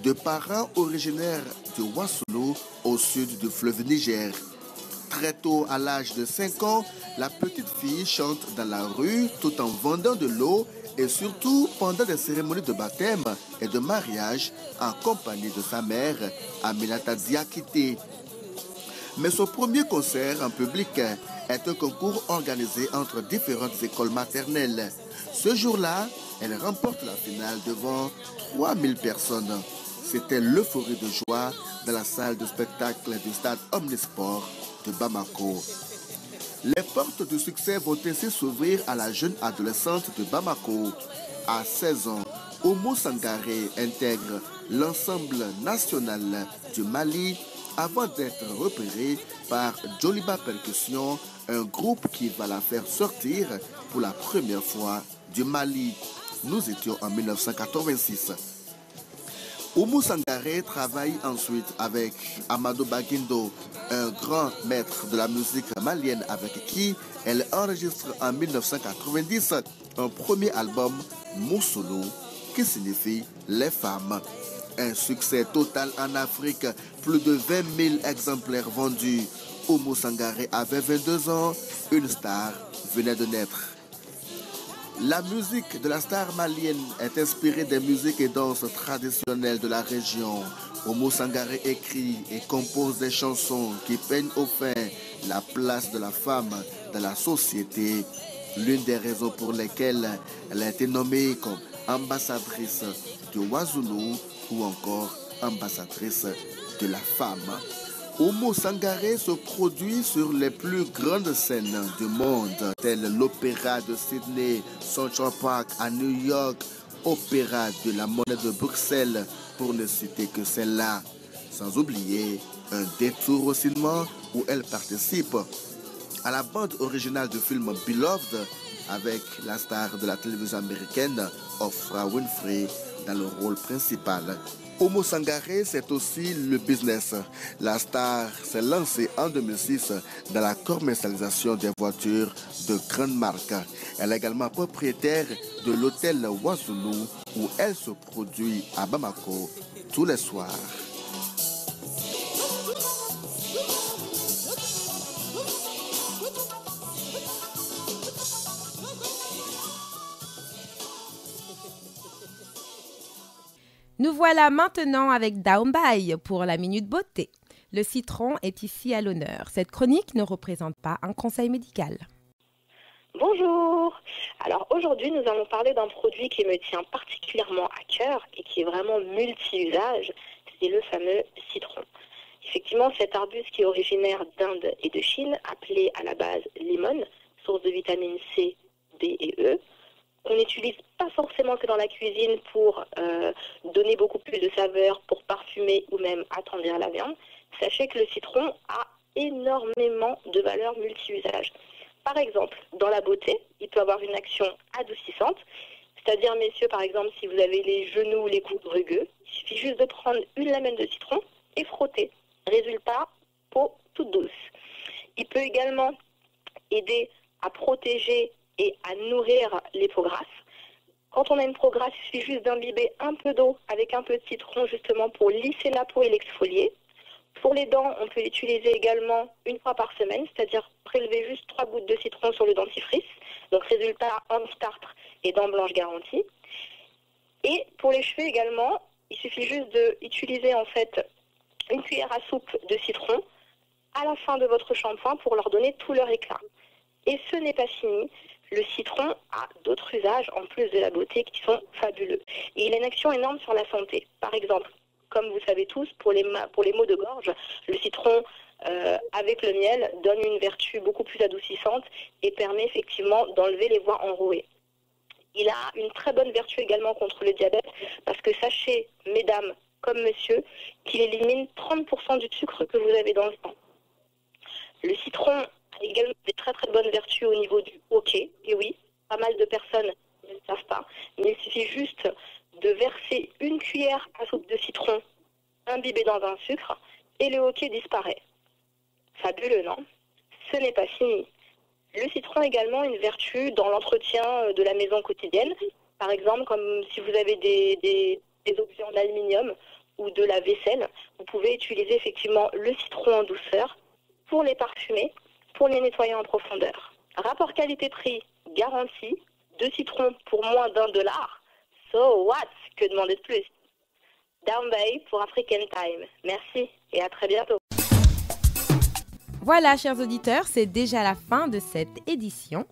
de parents originaires de Ouassounou, au sud du fleuve Niger. Très tôt, à l'âge de 5 ans, la petite fille chante dans la rue tout en vendant de l'eau et surtout pendant des cérémonies de baptême et de mariage en compagnie de sa mère, Aminata Diakité. Mais son premier concert en public est un concours organisé entre différentes écoles maternelles. Ce jour-là, elle remporte la finale devant 3000 personnes. C'était l'euphorie de joie dans la salle de spectacle du stade Omnisport de Bamako. Les portes du succès vont ainsi s'ouvrir à la jeune adolescente de Bamako. À 16 ans, Oumou Sangaré intègre l'ensemble national du Mali avant d'être repérée par Joliba Percussion, un groupe qui va la faire sortir pour la première fois du Mali. Nous étions en 1986. Oumou Sangaré travaille ensuite avec Amadou Baguindo, un grand maître de la musique malienne avec qui elle enregistre en 1990 un premier album, Moussolo, qui signifie les femmes. Un succès total en Afrique, plus de 20 000 exemplaires vendus. Oumou Sangaré avait 22 ans, une star venait de naître. La musique de la star malienne est inspirée des musiques et danses traditionnelles de la région. Oumou Sangaré écrit et compose des chansons qui peignent au fin la place de la femme dans la société. L'une des raisons pour lesquelles elle a été nommée comme ambassadrice de Wazulu ou encore ambassadrice de la femme. Oumou Sangaré se produit sur les plus grandes scènes du monde, telles l'Opéra de Sydney, Central Park à New York, Opéra de la Monnaie de Bruxelles, pour ne citer que celle-là. Sans oublier un détour au cinéma où elle participe à la bande originale du film Beloved avec la star de la télévision américaine Oprah Winfrey dans le rôle principal. Oumou Sangaré, c'est aussi le business. La star s'est lancée en 2006 dans la commercialisation des voitures de grandes marques. Elle est également propriétaire de l'hôtel Wazulu où elle se produit à Bamako tous les soirs. Nous voilà maintenant avec Daumbai pour la Minute Beauté. Le citron est ici à l'honneur. Cette chronique ne représente pas un conseil médical. Bonjour. Alors aujourd'hui, nous allons parler d'un produit qui me tient particulièrement à cœur et qui est vraiment multi-usage, c'est le fameux citron. Effectivement, cet arbuste qui est originaire d'Inde et de Chine, appelé à la base limone, source de vitamines C, D et E, on n'utilise pas forcément que dans la cuisine pour donner beaucoup plus de saveur, pour parfumer ou même attendrir la viande. Sachez que le citron a énormément de valeurs multi-usages. Par exemple, dans la beauté, il peut avoir une action adoucissante. C'est-à-dire, messieurs, par exemple, si vous avez les genoux ou les coudes rugueux, il suffit juste de prendre une lamelle de citron et frotter. Résultat, peau toute douce. Il peut également aider à protéger et à nourrir les peaux grasses. Quand on a une peau grasse, il suffit juste d'imbiber un peu d'eau avec un peu de citron justement pour lisser la peau et l'exfolier. Pour les dents, on peut l'utiliser également une fois par semaine, c'est-à-dire prélever juste 3 gouttes de citron sur le dentifrice. Donc résultat, anti-tartre et dents blanches garanties. Et pour les cheveux également, il suffit juste d'utiliser en fait une cuillère à soupe de citron à la fin de votre shampoing pour leur donner tout leur éclat. Et ce n'est pas fini. Le citron a d'autres usages en plus de la beauté qui sont fabuleux. Et il a une action énorme sur la santé. Par exemple, comme vous savez tous, pour les maux de gorge, le citron avec le miel donne une vertu beaucoup plus adoucissante et permet effectivement d'enlever les voies enrouées. Il a une très bonne vertu également contre le diabète parce que sachez, mesdames comme monsieur, qu'il élimine 30% du sucre que vous avez dans le sang. Le citron a également des très très bonnes vertus au niveau du hoquet. Et oui, pas mal de personnes ne le savent pas, mais il suffit juste de verser une cuillère à soupe de citron imbibée dans un sucre et le hoquet disparaît. Fabuleux, non? Ce n'est pas fini. Le citron a également une vertu dans l'entretien de la maison quotidienne. Par exemple, comme si vous avez des objets en aluminium ou de la vaisselle, vous pouvez utiliser effectivement le citron en douceur pour les parfumer, pour les nettoyer en profondeur. Rapport qualité-prix garanti, 2 citrons pour moins d'$1. So what? Que demander de plus? Daumbai pour African Time. Merci et à très bientôt. Voilà, chers auditeurs, c'est déjà la fin de cette édition.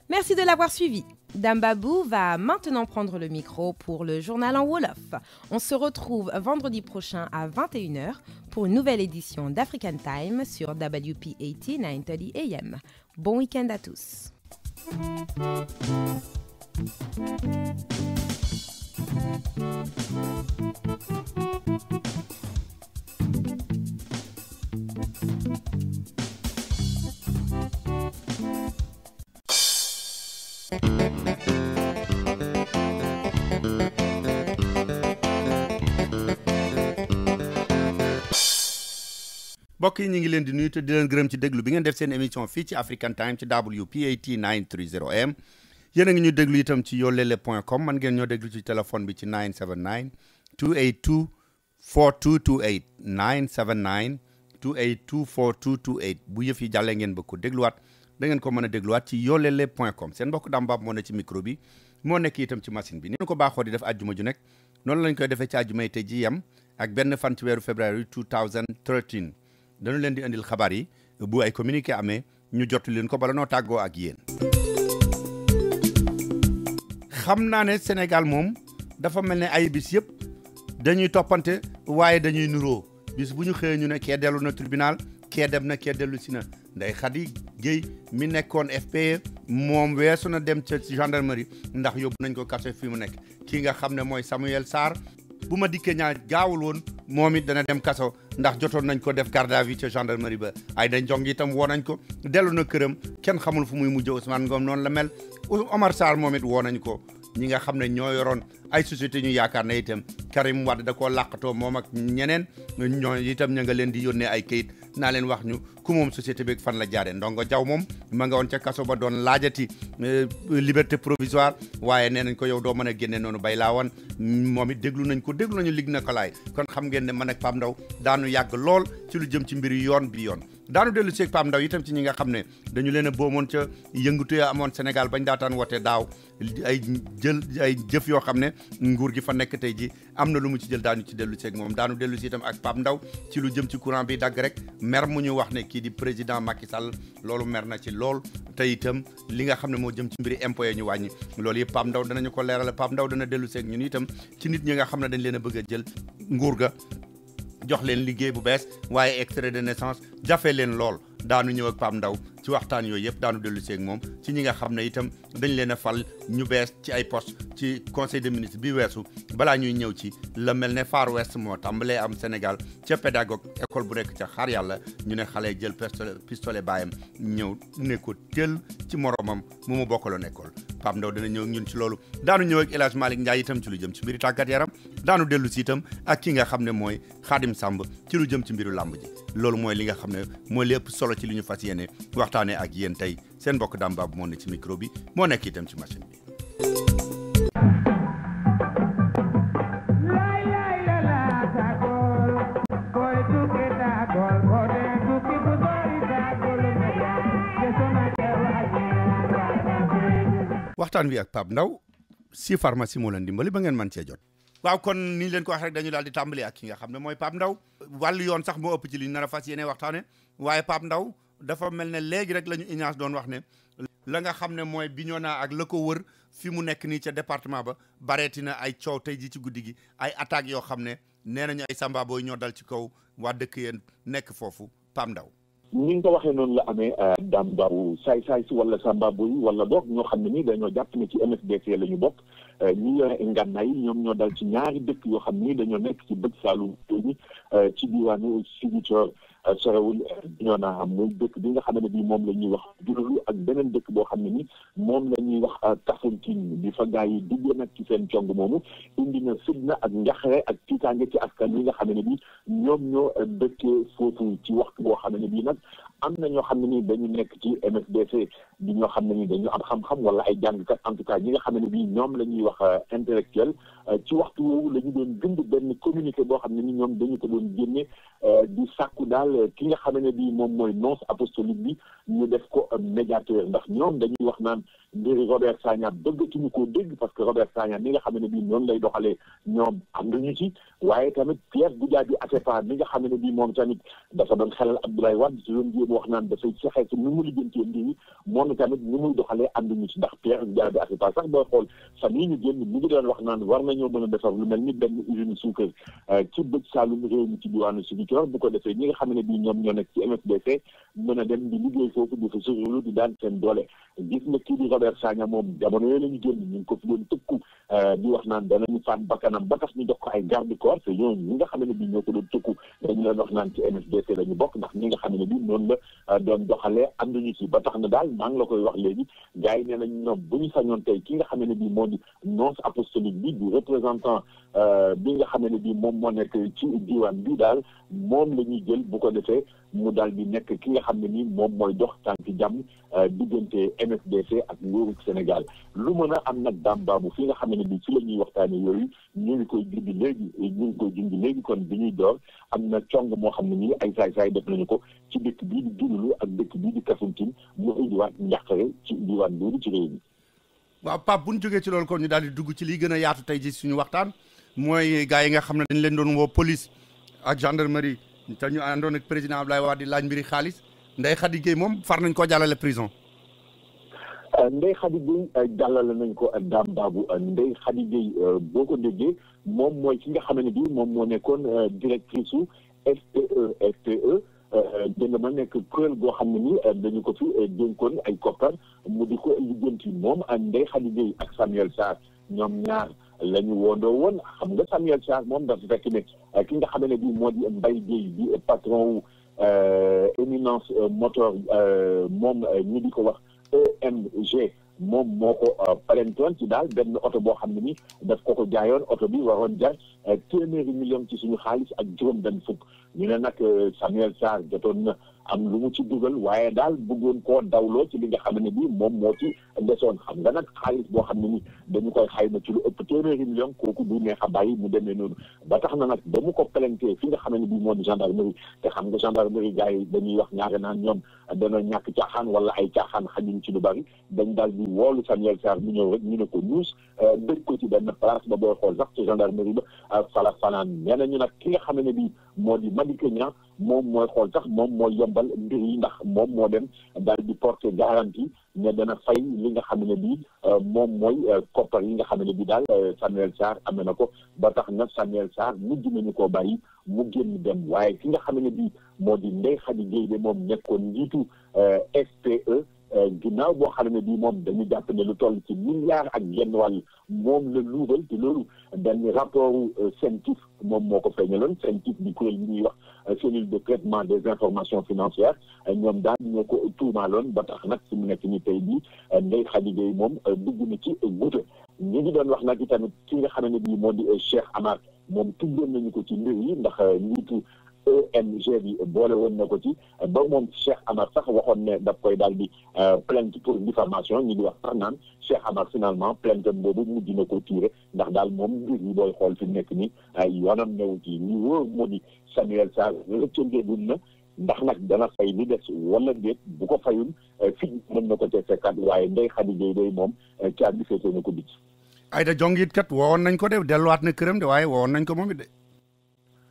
Merci de l'avoir suivi. Dambabou va maintenant prendre le micro pour le journal en Wolof. On se retrouve vendredi prochain à 21h pour une nouvelle édition d'African Time sur WP80 930 AM. Bon week-end à tous. mbokk yi ñu ngi leen di nuyu te di leen gërëm ci déglu bi ngeen def seen émission fii ci African Time ci WP80 930 AM yéen a ngi ñu déglu itam ci yolele.com man ngeen ñoo déglu ci téléphone bi ci 979 282 4228 979 28 4228 bu yëf yi jàllee ngeen bëgg ko dégluwaat da ngeen ko mën a dégluwaat ci yolele.com seen mbokk Dame Bab moo ne ci micro bi moo nekk itam ci machine bi ni ñu ko baaxoo di def àjjuma ju nekk noonu lañ koy defee ci àjjuma yi tey ji yem ak benn fan ci weeru février 2013 dañu leen di indil xabaar yi bu ay communiqué amee ñu jotu leen ko bala noo tàggoo ak yéen. xam naa ne Sénégal moom dafa mel ne ay bis yëpp dañuy toppante waaye dañuy nuroo bis bu ñu xëyee ñu ne kee dellu na tribunal kee dem na kee dellu si na Ndeye Khady Guèye mi nekkoon FPE moom weesu na dem ca gendarmerie ndax yóbbu nañ ko kaso fi mu nekk kii nga xam ne mooy Samuel Sarr bu ma dikkee ñaa gaawul woon moom it dana dem kaso ndax jotoon nañ ko def garde à vue ca gendarmerie ba ay dañ jong itam woo nañ ko dellu na këram kenn xamul fu muy mujj Ousmane Ngom noonu la mel Omar Sarr moom it woo nañ ko ñi nga xam ne ñoo yoroon ay société ñu yaakaar ne itam Karim Wade da koo làqatoo moom ak ñeneen ñoo itam ña nga leen di yónnee ay kayit naa leen wax ñu ku moom société bi fan la jaaree Ndongo Jaw moom ma nga woon ca kaso ba doon laajati liberté provisoire waaye nee nañ ko yow doo mën a génne noonu bay laa woon moom it déglu nañ ko déglu nañu lig na ko laay kon xam ngeen ne man ak Pape Ndaw daanu yàgg lool ci lu jëm ci mbiri yoon bi yoon daanu dellu seeg Pape Ndaw itam ci ñi nga xam ne dañu leen a boomoon ca yëngatu ya amoon Sénégal bañ daataan wote daaw ay jëf yoo xam ne nguur gi fa nekk tey ji am na lu mu ci jël daanu ci dellu seeg moom daanu dellu si itam ak Pape Ndaw ci lu jëm ci courant bi dagg rek mer mu ñu wax ne kii di président Macky Sall loolu mer na ci lool te itam li nga xam ne moo jëm ci mbiri impôt ñu wàññi loolu yëpp Pape Ndaw danañu ko leerale Pape Ndaw dana dellu seeg ñun itam ci nit ñi nga xam ne dañ leen a bëgg a jël nguur ga jox leen liggéey bu bees waaye extrait de naissance jafe leen lool daanu ñëw ak Pape Ndaw ci waxtaan yooyu yëpp daanu dellu seeg moom ci ñi nga xam ne itam dañ leen a fal ñu bees ci ay poste ci conseil des ministres bi weesu balaa ñuy ñëw ci la mel ne Far West moo tàmbalee am Sénégal ca pédagogue école bu nekk ca xaar yàlla ñu ne xale jël pistolet baayam ñëw ne ko teel ci moromam mu bokkaloon école Pape Ndaw dana ñëw ñun ci loolu daanu ñëw ak El Hadj Malick Ndiaye itam ci lu jëm ci mbiri tàggat yaram daanu dellu si itam ak ki nga xam ne mooy Khadim Samb ci lu jëm ci mbiru làmb ji loolu mooy li nga xam ne mooy lépp solo ci li ñu fas yéene waxtaanee ak yéen tey seen mbokk Dame Bab moo ne ci micro bi moo nekk itam ci machine bi. waxtaan wi ak Pape Ndaw si pharmacie moo leen dimbali ba ngeen mën cee jot. waaw kon ni ñu leen ko wax rek dañu daal di tàmbali ak ki nga xam ne mooy Pape Ndaw wàllu yoon sax moo ëpp ci li ñu nar a fas yéene waxtaane waaye Pape Ndaw dafa mel ne léegi rek la ñu Ignace doon wax ne la nga xam ne mooy Bignona ak la ko wër fi mu nekk nii ca département ba bareeti na ay coow tey ji ci guddi gi ay attaques yoo xam ne nee nañu ay samba booy ñoo dal ci kaw waa dëkk yéen nekk foofu Pape Ndaw. ni nga ko waxee noonu la amee Dame Bab saay si wala samba boy wala boog ñoo xam ne ni dañoo jàpp ne ci MFDC la ñu bokk ñi yore ngànnaay ñoom ñoo dal ci ñaari dëkk yoo xam ni dañoo nekk ci bëj Saalum ni ci diwaanu Ziguinchor sorewul Bignona muy dëkk bi nga xam ne bii moom la ñuy wax Diouloulou ak beneen dëkk boo xam ne ni moom la ñuy wax Kafountine bi fa gaa yi dugg nag ci seen cong moomu indi na fitna ak njaxare ak tiitaange ci askan wi nga xam ne bii ñoom ñoo dëkkee foofu ci waxtu boo xam ne bii nag am na ñoo xam ne ni dañu nekk ci MFDC bi ñoo xam ne ni dañu am xam-xam wala ay jàngkat en tout cas ñi nga xam ne bii ñoom la ñuy wax intellectuel ci waxtu woowu la ñu doon bind benn communiqué boo xam ne ni ñoom dañu ko doon génne di sàkku daal ki nga xam ne bii moom mooy nonce apostolique bi ñu def ko médiateur ndax ñoom dañuy wax naan mbiri Robert Sagna bëggatuñu koo dégg parce que Robert Sagna mi nga xam ne bii noonu lay doxalee ñoom am nañu ci waaye tamit Pierre Goudiaby Atepa mi nga xam ne bii moom tamit dafa doon xelal Abdoulaye Wade ci doon jéem wax naan dafay fexe ci ni mu lijjantee mbir yi moom tamit ni muy doxalee ànduñu ci ndax Pierre Goudiaby Atepa sax booy xool fan yii ñu génn mu ngi doon wax naan war nañoo mën a defar lu mel ni benn usine suukar ci bëj Saalum réew mi ci diwaanu Ziguinchor bu ko defee ñi nga xam ne bii ñoom ñoo nekk ci MFDC mën a dem di liggéey foofu di fa surlu di daan seen doole gis na kii di Robert Sagna moom jamono yooyu la ñu génn ñu ngi ko fi doon tëkku di wax naan danañu faat bakkanam ba tax ñu jox ko ay garde corps te ñooñu ñi nga xam ne bii ñoo ko doon tëkku dañu leen wax naan ci MFDC la ñu bokk ndax ñi nga xam ne bii noonu la doon doxalee ànduñu ci ba tax na daal maa ngi la koy wax léegi gars yi nee nañ ñoom bu ñu sañoon tey ki nga xam ne bii moo di nonce apostolique bi du représentant bi nga xam ne bii moom moo nekk ci diwaan bi daal moom la ñuy jël bu ko defee mu daal di nekk ki nga xam ne ni moom mooy dox tànki jàmm diggante MFDC ak nguuru Sénégal lu mën a am nag Dame Babou fi nga xam ne bi ci la ñuy waxtaane yooyu ñu ngi koy junj léegi kon bi ñuy door am na cong moo xam ne nii ay saay-saay def nañu ko ci dëkk bii di Diouloulou ak dëkk bii di Kafountine mu indiwaat njàqare ci diwaan boobu ci réew mi. waaw Pape bu ñu jógee ci loolu kon ñu daal di dugg ci li gën a yaatu tey ji suñu waxtaan mooy gars yi nga xam ne dañ leen doon woo police ak gendarmerie te ñu àndoon ak président Abdoulaye Wade di laaj mbiri xaalis Ndeye Khady Gueye moom far nañ koo jàllale prison. Ndeye Khady Gueye jàllale nañ ko Dame Babou Ndeye Khady Gueye boo ko déggee moom mooy ki nga xam ne bii moom moo nekkoon directrice su SPE dégg ma nekk kuréel goo xam ne nii dañu ko fi dénkoon ay koppar mu di ko lijjanti moom Ndeye Khady Gueye ak Samuel Sarr ñoom ñaar la ñu woondoo woon xam nga Samuel Sarr moom dafa fekk ne ki nga xam ne bii moo di Mbaye Gueye di patron wu Éminence Motor moom ñu di ko wax EMG moom moo ko palentoon ci daal benn oto boo xam ne ni daf ko jaayoon oto bi waroon jar téeméeri million ci suñu xaalis ak juróom benn fukk ñu ne nag Samuel Sarr jotoon na am lu mu ci dugal waaye daal bëggoon koo dawloo ci li nga xam ne bii moom moo ci desoon xam nga nag xaalis boo xam ne ni dañu koy xayma ci lu ëpp téeméeri million kooku du neex a bàyyi mu demee noonu ba tax na nag ba mu ko pelentee fi nga xam ne bii moo di gendarmerie te xam nga gendarmerie gars yi dañuy wax ñaare naan ñoom dana ñàkk caaxaan wala ay caaxaan xajuñ ci lu bari dañ daal di woolu Samuel Sarr mu ñëw rek ñu ne ko ñuus dëj ko ci benn place ba booy xool sax ci gendarmerie ba fala fanaan nee nañu nag ki nga xam ne bii moo di Madické Niang moom mooy xool sax moom mooy yombal mbir yi ndax moom moo dem daal di porter garantie ne dana fay li nga xam ne bii moom mooy koppar yi nga xam ne bii daal Samuel Sarr amee na ko ba tax na Samuel Sarr mujj nañu koo bàyyi mu génn dem waaye ki nga xam ne bii moo di Ndeye Khady Gueye de moom nekkoon njiitu SPE ginnaaw boo xam ne bii moom dañu jàpp ne lu toll ci milliard ak genn wàll moom la luubal te loolu benn rapport CENTIF moom moo ko feeñaloon CENTIF di kuréel yi ñuy wax cellule de traitement des informations financières ñoom daal ñoo ko tuumaaloon ba tax nag fi mu nekk ni tey bii Ndeye Khady Gueye moom dugg na ci guute ñu ngi doon wax nag itamit ki nga xam ne bii moo di Cheikh Amar moom tuddoon nañu ko ci mbir yi ndax njiitu EMG bi boole woon na ko ci ba moom Cheikh Amar sax waxoon ne daf koy daal di plainte pour diffamation ñu di wax sax naan Cheikh Amar finalement plainte boobu mujj na ko tiré ndax daal moom mbir yi booy xool fi nekk ni yoonam newu ci ñu wóor moo di Samuel Sarr rëccangeegul na ndax nag dana fay li des wala déet bu ko fayul fi mën na ko te fekkat waaye Ndeye Khady Gueye day moom caat bi féetee na ko bit Aïda Diong it kat woowoon nañ ko de delluwaat na këram de waaye woowoon nañ ko moom it de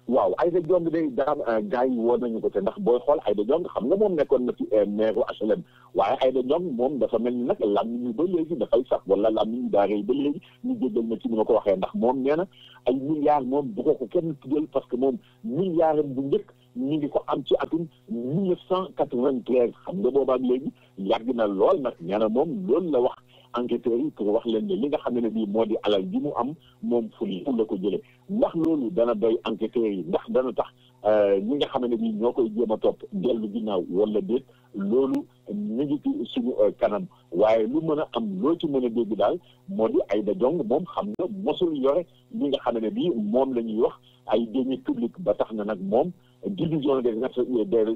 waaw Aïda Diong day daam gars yi woo nañu ko te ndax booy xool Aïda Diong xam nga moom nekkoon na fi maire HLM waaye Aïda Diong moom dafa mel ni nag làmmiñ ba léegi dafay sax wala làmmiñ daa rëy ba léegi ñu jéggal na ci ni ma ko waxee ndax moom nee na ay milliards moom bu ko kenn tuddal parce que moom milliards bu njëkk ñu ngi ko am ci atum 1993 xam nga boobaak léegi yàgg na lool nag nee na moom loolu la wax enquêteurs yi pour wax leen ne li nga xam ne bii moo di alal ji mu am moom fu la ko jëlee ndax loolu dana doy enquêteurs yi ndax dana tax ñi nga xam ne bii ñoo koy jéem a topp dellu ginnaaw wala déet loolu ñu ngi ci suñu kanam waaye lu mën a am loo ci mën a dégg daal moo di Aïda Diong moom xam nga mosul yore li nga xam ne bii moom la ñuy wax ay deniers publics ba tax na nag moom division des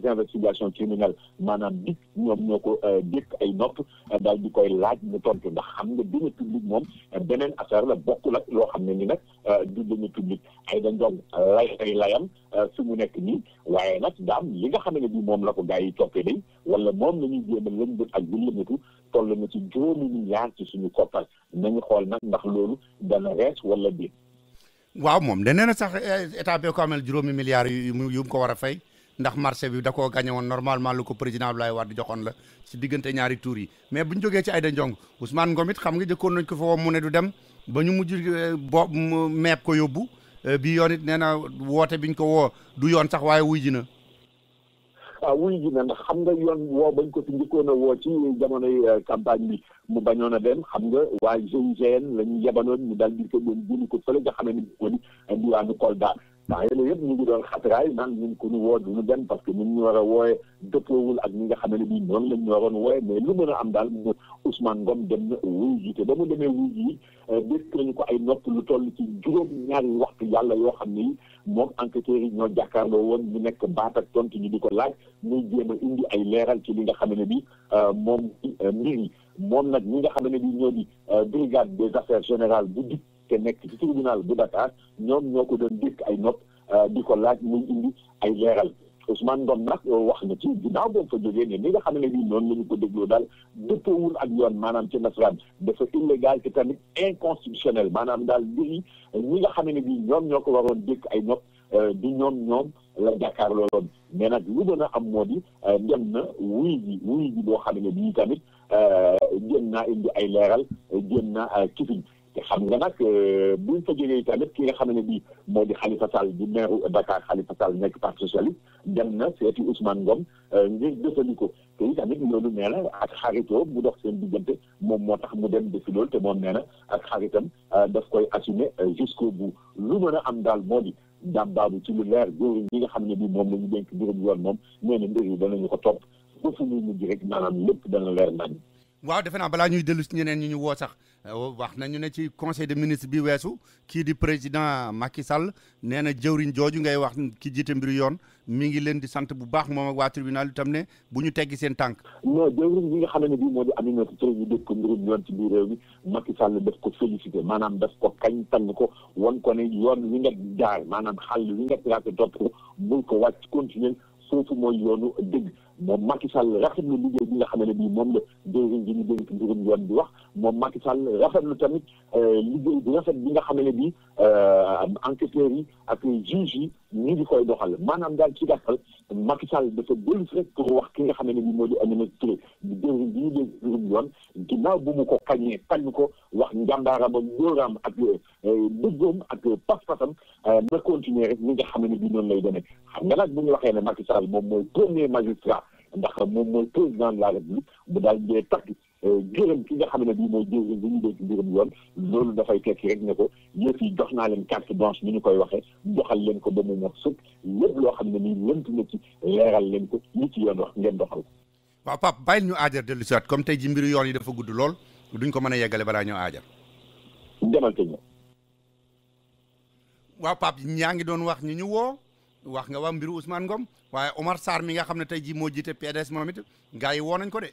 investigations criminelles maanaam DIC ñoom ñoo ko dékk ay nopp daal di koy laaj mu tontu ndax xam nga deniers publics moom beneen affaire la bokkul ak loo xam ne ni nag du deniers publics Aïda Diong ay layam fi mu nekk nii waaye nag daam li nga xam ne bi moom la ko gars yi toppee day wala moom la ñuy jéem a lëmbët ak bu lëmbatu toll na ci 2 milliards ci suñu koppar nañu xool nag ndax loolu dana rees wala déet. waaw moom de nee na sax état bi ko amel 2 milliards yu mu ko war a fay ndax marché bi da koo gagné woon normalement lu ko président Abdoulaye Wade joxoon la ci diggante ñaari tour yi mais bu ñu jógee ci Aïda Diong Ousmane Ngom it xam nga jëkkoon nañ ko fa woo mu ne du dem ba ñu mujj meeb ko yóbbu bi yoon it nee na woote biñ ko woo du yoon sax waaye wuy ji na. wuy ji na ndax xam nga yoon woo bañ ko fi njëkkoon a woo ci jamonoy campagne bi mu bañoon a dem xam nga waa GIGN la ñu yebanoon ñu daal di ko doon jëli ko fële nga xam ne moo di diwaanu Kolda temps yële yëpp ñu ngi doon xatraay naan ñun ku ñu woo du ñu dem parce que ñun ñu war a wooye dëppoowul ak ñi nga xam ne bii noonu lañ ñu waroon wooye mais lu mën a am daal mu Ousmane Ngom dem na wuy ji te ba mu demee wuy ji dégg nañu ko ay nopp lu toll ci juróom-ñaari waxtu yàlla yoo xam ne yi moom enquêteurs yi ñoo jàkkaarloo woon ñu nekk baat ak tontu ñu di ko laaj muy jéem a indi ay leeral ci li nga xam ne bii moom mbir yi moom nag ñi nga xam ne bii ñoo di brigade des affaires générales bu dik te nekk ci tribunal bu Dakar ñoom ñoo ko doon dékk ay nopp di ko laaj muy indi ay leeral Ousmane Ngom nag wax na ci ginnaaw boobu fa jógee ne li nga xam ne bii noonu la ñu ko dégloo daal dëppoowul ak yoon maanaam ci nasaraan dafa illégal te tamit inconstitutionnel maanaam daal mbir yi ñi nga xam ne bii ñoom ñoo ko waroon dékk ay nopp di ñoom la jàkkaarloo loon mais nag lu mën a am moo di dem na wuy ji boo xam ne bii tamit jéem naa indi ay leeral jéem naa kifiñ te xam nga nag buñ fa jógee tamit ki nga xam ne bii moo di Khalifa Sall di maire Dakar Khalifa Sall nekk parti socialiste dem na seeti Ousmane Ngom ngir defali ko te tamit loolu nee na ak xaritoo mu dox seen diggante moom moo tax mu dem defi loolu te moom nee na ak xaritam daf koy assumer jusqu'au bout lu mën a am daal moo di jàmbaabu ci lu leer jëwriñ ñi nga xam ne bii moom la ñu dénk mbirum yoon moom nee na mbir yi danañu ko topp ba fu muy mujj rek maanaam lépp dana leer nañ. waaw defe naa balaa ñuy dellu si ñeneen ñi ñu woo sax wax nañu ne ci conseil des ministres bi weesu kii di président Macky Sall nee na jëwriñ jooju ngay wax ki jiite mbiru yoon mi ngi leen di sant bu baax moom ak waa tribunal itam ne bu ñu teggi seen tànk. non jëwriñ bi nga xam ne bii moo di Aminata Touré ñu dégg ko mbirum yoon ci biir réew mi Macky Sall daf ko félicité maanaam daf ko kañ tànn ko wan ko ne yoon wi nga jaar maanaam xàll wi nga traité topp ko bul ko wàcc continuer foofu mooy yoonu dëgg moom Macky Sall rafetlu liggéey bi nga xam ne bii moom la jëwriñ bi ñu dénk mbirum yoon bi wax moom Macky Sall rafetlu tamit liggéey bu rafet bi nga xam ne bii enquêteurs yi ak juges yi ñu ngi koy doxal maanaam daal ci gàttal Macky Sall dafa dellu si rek pour wax ki nga xam ne bii moo di Aminata Touré di jëwriñ bi ñu dénk mbirum yoon ginnaaw bu mu ko kañee kañ ko wax njàmbaaram ak ngóoraam ak dëggoom ak pas-pasam na continuer rek ni nga xam ne bii noonu lay demee xam nga nag bu ñu waxee ne Macky Sall moom mooy premier magistrat ndax moom mooy président de la République bu daal dee takk gërëm ki nga xam ne bii mooy jëwriñ bi ñu dénk mbirum yoon loolu dafay tekki rek ne ko yëf yi jox naa leen carte blanche ni ñu koy waxee doxal leen ko ba mu mot sëkk lépp loo xam ne nii lënt na ci leeral leen ko li ci yoon wax ngeen doxal ko. waaw Pape bàyyil ñu aajar dellu si waat comme tey ji mbiru yoon yi dafa gudd lool duñ ko mën a yeggale balaa ñoo aajar. demal te ñëw. waaw Pape ñaa ngi doon wax ñu woo wax nga wax mbiru Ousmane Ngom waaye Omar Sarr mi nga xam ne tey jii moo jiite PDS moom it gars yi woo nañ ko de.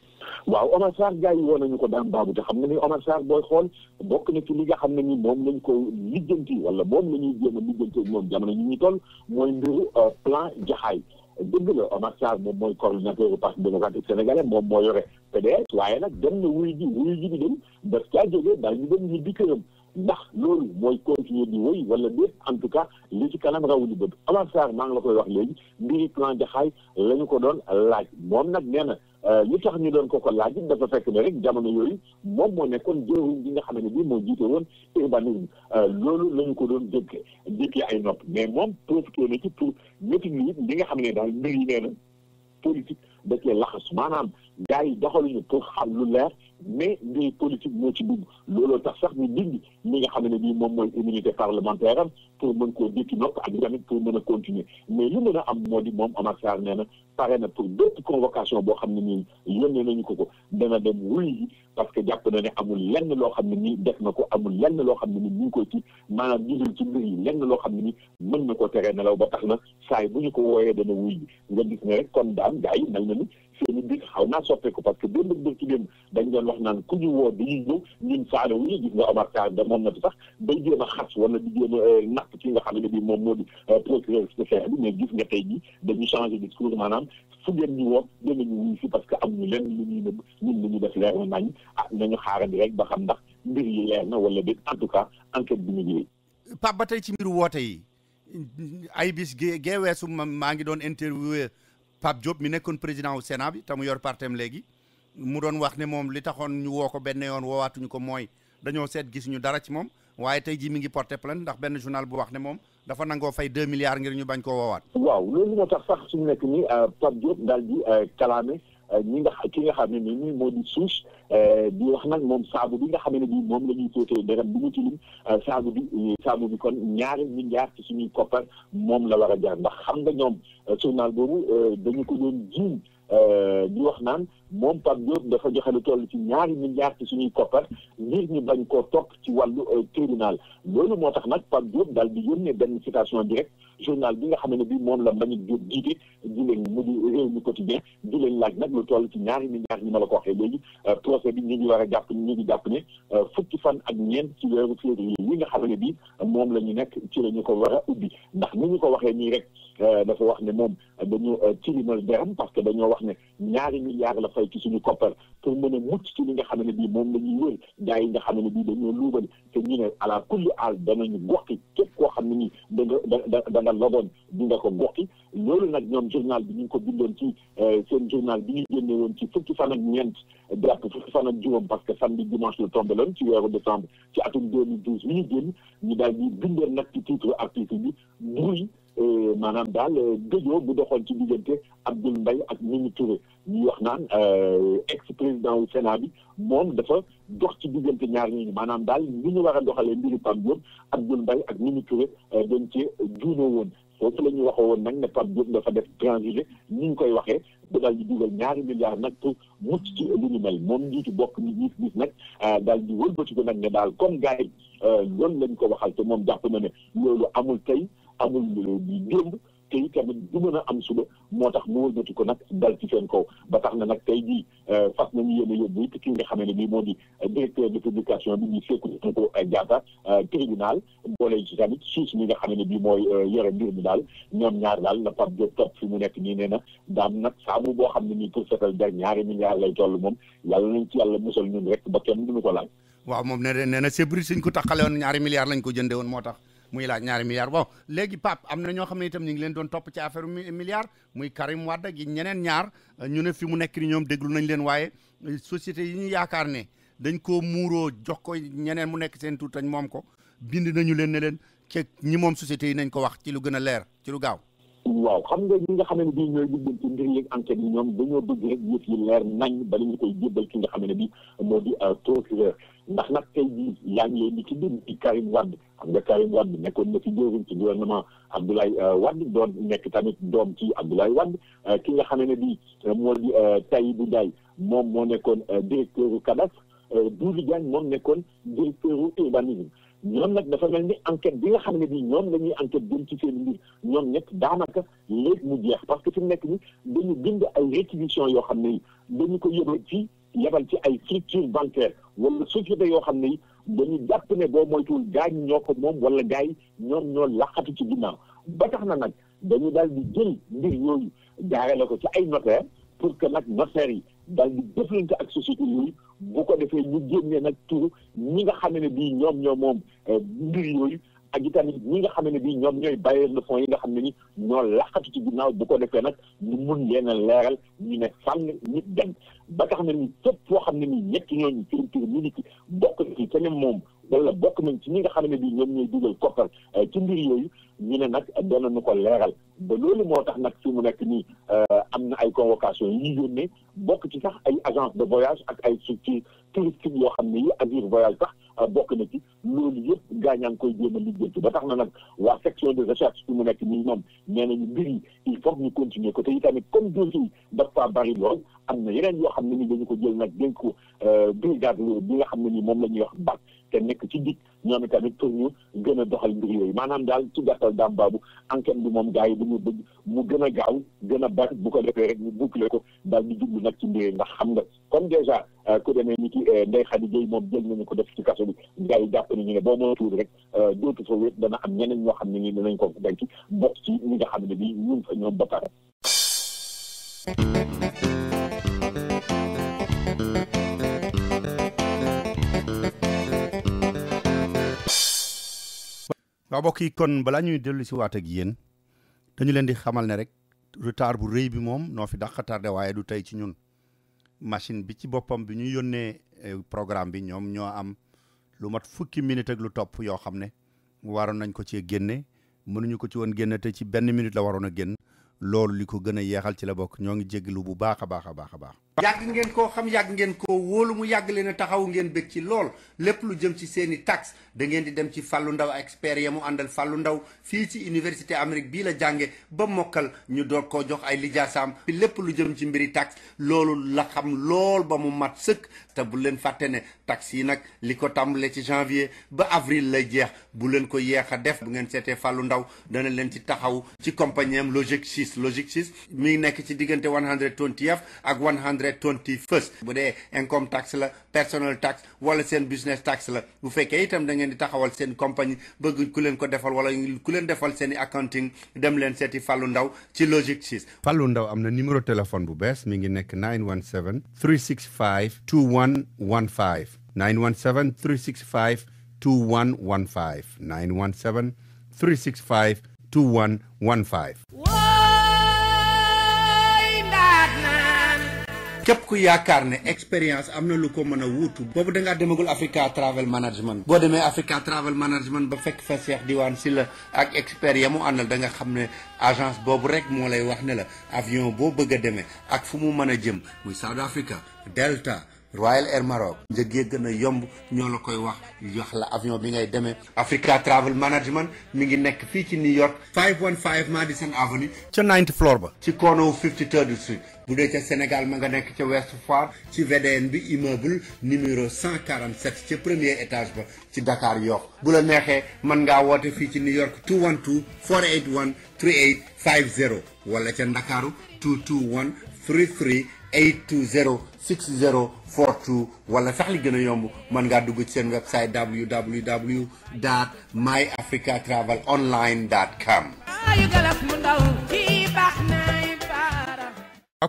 waaw Omar Sarr gars yi woo nañu ko daan baabu te xam nga ni Omar Sarr booy xool bokk na ci li nga xam ne ni moom lañ ko lijjanti wala moom la ñuy jéem a lijjanti moom jamono ñu ñuy toll mooy mbiru plan Jaxaay dëgg la Omar Sarr moom mooy coordinateur du parti démocratique sénégalais moom moo yore PDS waaye nag dem na wuyu ji bi dem daf caa jógee daal ñu dem ñibbi këram ndax loolu mooy continuer di wéy wala déet en tout cas li ci kanam rawuli bët Omar Sarr maa ngi la koy wax léegi mbiri plan Jaxaay la ñu ko doon laaj moom nag nee na li tax ñu doon ko laaj dafa fekk ne rek jamono yooyu moom moo nekkoon jëwriñ bi nga xam ne bii moo jiite woon urbanisme loolu la ñu ko doon jékkee ay nopp mais moom profité na ci pour métti li nga xam ne daal mbir yi nee na politique da cee laxas maanaam gars yi doxaluñu pour xam lu leer mais mbiri politique moo ci dugg looloo tax sax ñu dindi li nga xam ne bii moom mooy immunité parlementaire am pour mën koo dékki nopp ak tamit pour mën a continuer mais li mën a am moo di moom Omar Sarr nee na pare na pour bépp convocation boo xam ne nii yónnee nañu ko dana dem wuy yi parce que jàpp na ne amul lenn loo xam ne nii def na ko amul lenn loo xam ne nii ñu ngi koy ci maanaam gisul ci mbir yi lenn loo xam ne nii mën na ko teree nelaw ba tax na saa yi bu ñu ko wooyee dana wuy yi nga gis ne rek kon daan gars yi mel na ni seeni mbir xaw naa soppeeku parce que démb ak bërki démb dañ doon wax naan ku ñu woo dañuy ñëw ñun faale wu ñu gis nga Omar Sarr da moom na fi sax day jéem a xas wala di jéem a natt ci nga xam ne bii moom moo di procureur spécial bi mais gis nga tey jii dañu changé discours maanaam fu ngeen ñu woo danañu wuyu si parce que amuñu lenn lu ñuy nëbb ñun li ñu def leer na nañ nañu xaarandi rek ba xam ndax mbir yi leer na wala déet en tout cas enquête bi ñu ngi Pape ba tey ci mbiru woote yi ay bis gee weesu maa ngi doon interviewé Pape Diop mi nekkoon président wu Sénat bi te mu yor partem léegi mu doon wax ne moom li taxoon ñu woo ko benn yoon woowaatuñu ko mooy dañoo seet gisuñu dara ci moom waaye tey jii mi ngi porté plainte ndax benn journal bu wax ne moom dafa nangoo fay 2 milliards ngir ñu bañ koo woowaat. waaw loolu moo tax sax suñu nekk nii Pape Diop daal di kalaame ki nga xam ne nii moo di suus di wax nag moom saabu bi nga xam ne bii moom la ñuy fóotee deret bi mu tilim saabu bi kon ñaari milliards ci suñuy koppar moom la war a jar ndax xam nga ñoom journal boobu dañu ko doon jiiñ di wax naan moom Pape Diop dafa joxe lu toll ci ñaari milliards ci suñuy koppar ngir ñu bañ koo topp ci wàllu tribunal loolu moo tax nag Pape Diop daal di yónnee benn citation direct journal bi nga xam ne bii moom la Mbagnick Diop jiite di leen mu di réew mi quotidien di leen laaj nag lu toll ci ñaari milliards ni ma la ko waxee léegi procès bi ñu ngi war a jàpp ñu ngi jàpp ne fukki fan ak ñeent ci weeru février yi nga xam ne bii moom la ñu nekk ci la ñu ko war a ubbi ndax ni ñu ko waxee nii rek dafa wax ne moom dañu tilimal deram parce que dañoo wax ne ñaari milliards la fay ci suñu koppar pour mën a mucc ci li nga xam ne bii moom la ñuy wër gars yi nga xam ne bii dañoo luubal te ñu ne à la kulli aal danañu goxi képp koo xam ne nii da nga logoon di nga ko goxi loolu nag ñoom journal bi ñu ngi ko bindoon ci seen journal bi ñu génne woon ci fukki fan ak ñeent jàpp fukki fan ak juróom parce que samedi dimanche la tombé loon ci weeru décembre ci atum 2012 bi ñu génn ñu daal di bindoon nag ci titre article bi bruit maanaam daal gëjoo bu doxoon ci diggante Abdoul Mbaye ak Mimi Touré ñuy wax naan ex président wu Sénat bi moom dafa dox ci diggante ñaar ñi maanaam daal li ñu war a doxalee mbiru Pape Diop Abdoul Mbaye ak Mimi Touré dañ cee juunoo woon foofu la ñuy waxoo woon nag ne Pape Diop dafa def transigé ni ñu koy waxee bu daal di dugal ñaari milliards nag pour mucc ci lu ñu mel moom njiitu bokk ni gis nag daal di wëlbati ko nag ne daal comme gars yi loolu lañ ko waxal te moom jàpp na ne loolu amul tey amul démb te itamit du mën a am suba moo tax mu wëlbati ko nag dal ci seen kaw ba tax na nag tey jii fas nañu yéen a yóbbu it ki nga xam ne bii moo di directeur de publication bi ñu Sékou Diatta tribunal boole ci tamit suus mi nga xam ne bii mooy yore mbir mi daal ñoom ñaar daal la Pape Diop topp fi mu nekk nii nee na daam nag saabu boo xam ne nii pour setal der ñaari milliards lay toll moom yàlla nañ ci yàlla musal ñun rek ba kenn duñu ko laaj. waaw moom nee na sébri suñ ko taxale woon ñaari milliards lañ ko jënde woon moo tax muy laaj ñaari milliards bon léegi Pape am na ñoo xam ne itam ñu ngi leen doon topp ci affaire milliards muy Karim Wade ak ñeneen ñaar ñu ne fi mu nekk ni ñoom déglu nañ leen waaye société yi ñu yaakaar ne dañ koo muuroo jox ko ñeneen mu nekk seen tuut tañ moom ko bind nañu leen ne leen ke ñi moom société yi nañ ko wax ci lu gën a leer ci lu gaaw. waaw xam nga ñi nga xam ne bii ñooy liggéey ci mbir yeeg enquête yi ñoom dañoo bëgg rek yëf yi leer nañ bala ñu koy jébbal ki nga xam ne bii moo di procureur ndax nag tey jii yaa ngi leen di ci dégg ci Karim Wade xam nga Karim Wade nekkoon na fi jëwriñ ci gouvernement Abdoulaye Wade doon nekk tamit doom ci Abdoulaye Wade ki nga xam ne bii moo di Tahibou Ndiaye moom moo nekkoon directeur u cadastre Doudou Diagne moom nekkoon directeur u urbanisme ñoom nag dafa mel ni enquête bi nga xam ne bii ñoom la ñuy enquête jëm ci seen mbir ñoom ñett daanaka léegi mu jeex parce que fi mu nekk ni dañu bind ay réquisitions yoo xam ne yi dañu ko yebal ci ay structure bancaire wala société yoo xam ne yi dañu jàpp ne boo moytuwul gars yi ñoo ko moom wala gars yi ñoom ñoo laqatu ci ginnaaw ba tax na nag dañu daal di jël mbir yooyu jaarale ko ci ay notaire pour que nag notaire yi daal di jëflante ak société yooyu bu ko defee ñu génnee nag turu ñi nga xam ne bii ñoom ñoo moom mbir yooyu ak itamit ñi nga xam ne bii ñoom ñooy bailleurs de fonds yi nga xam ne ni ñoo laqatu ci ginnaaw bu ko defee nag ñu mun leen a leeral ñu ne fànn nit dem ba tax na ni fépp foo xam ne ni ñetti ñooñu seen tur mi ngi ci bokk na ci keneen moom wala bokk nañ ci ñi nga xam ne bii ñoom ñooy dugal koppar ci mbir yooyu ñu ne nag danañu ko leeral ba loolu moo tax nag fi mu nekk nii am na ay convocation yi ñu yónnee bokk ci sax ay agence de voyage ak ay structure touristique yoo xam ne yi Azur voyage sax bokk na ci loolu yëpp gaañaa ngi koy jéem a lijjanti ba tax na nag waa section de recherche fi mu nekk nii ñoom nee nañu mbir yi il faut ñu continuer ko te itamit comme dossier yi dafa bari lool am na yeneen yoo xam ne ni dañu ko jël nag dénk ko brigade bi nga xam ne ni moom la ñuy wax BAC te nekk ci dig ñoom itamit pour ñu gën a doxal mbir yooyu maanaam daal ci gàttal daam baabu enquête bi moom gars yi dañu bëgg mu gën a gaaw gën a bari bu ko defee rek ñu boucler ko daal di jublu nag ci mbir ndax xam nga comme déjà ku demee ni ki Ndeye Khady Gueye moom jël nañu ko def ci kaso bi gars yi jàpp nañu ne boo moo tuur rek dootu fa wéet dana am ñeneen ñoo xam ne ni danañ ko denc bokk ci ñi nga xam ne bi ñun fa ñoom ba pare. waaw mbokk yi kon balaa ñuy dellu si waat ak yéen dañu leen di xamal ne rek retard bu rëy bi moom noo fi dàq tardé waaye du tey ci ñun machine bi ci boppam bi ñu yónnee programme bi ñoom ñoo am lu mat fukki minute ak lu topp yoo xam ne waroon nañ ko ci génne mënuñu ko ci woon génne te ci benn minute la waroon a génn loolu li ko gën a yeexal ci la bokk ñoo ngi jéggalu bu baax a baax a baax a baax yàgg ngeen koo xam yàgg ngeen koo wóolu mu yàgg leen a taxaw ngeen bëgg ci lool lépp lu jëm ci seeni taxe da ngeen di dem ci Fallou Ndaw expert ya mu àndal Fallou Ndaw fii ci université Amérique bii la jànge ba mokkal ñu door koo jox ay lijaasaam lépp lu jëm ci mbiri taxe loolu la xam lool ba mu mat sëkk te bu leen fàtte ne taxe yi nag li ko tàmbale ci janvier ba avril lay jeex bu leen ko yeex a def bu ngeen seetee Fallou Ndaw dana leen ci taxaw ci compagnie am Logic 6 mi ngi nekk ci diggante 120F ak 121st bu dee income tax la personal tax wala seen business tax la bu fekkee itam da ngeen di taxawal seen compagnie bëgg ku leen ko defal wala ku leen defal seen i accounting dem leen seeti Fallou Ndaw ci Logic 6 Fallou Ndaw am na numéro téléphone bu bees mi ngi nekk 917 365 2115 917 365 2115 917 365 2115 képp ku yaakaar ne expérience am na lu ko mën a wuutu boobu da ngaa demagul Africa Travel Management boo demee Africa Travel Management ba fekk fa Cheikh Diwane Sylla ak expert ya mu àndal da nga xam ne agence boobu rek moo lay wax ne la avion boo bëgg a demee ak fu mu mën a jëm muy South Africa Delta Royal Air Maroc njëg yi gën a yomb ñoo la koy wax jox la avion bi ngay demee Africa Travel Management mi ngi nekk fii ci New York 515 Madison Avenue ca 9th floor ba ci corner 53rd Street bu dee ca Sénégal ma nga nekk ca West Foire ci VDN bi immeuble numéro 147 ca premier étage ba ci Dakar Yoff bu la neexee mën ngaa woote fii ci New York 212 481 3850 wala ca Ndakaaru 221 33 820 6042 wala sax li gën a yomb mën ngaa dugg ci seen website www.myafricatravelonline.com.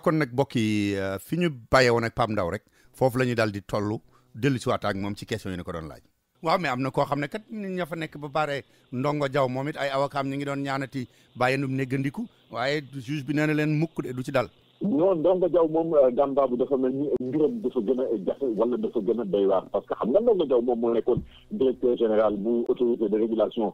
kon nag mbokk yi fi ñu bàyyee woon ak Pape Ndaw rek foofu la ñu daal di toll dellu si waat ak moom ci question yi ne ko doon laaj. waaw mais am na koo xam ne kat nit ña fa nekk ba pare Ndongo Jaw moom it ay avocat ñu ngi doon ñaanati bàyyeenum néggandiku waaye juge bi nee na leen mukk de du ci dal. non Ndongo Jaw moom Damba bu dafa mel ni mbiram dafa gën a jafe wala dafa gën a doy waar parce que xam nga Ndongo Jaw moom moo nekkoon directeur général bu autorité de régulation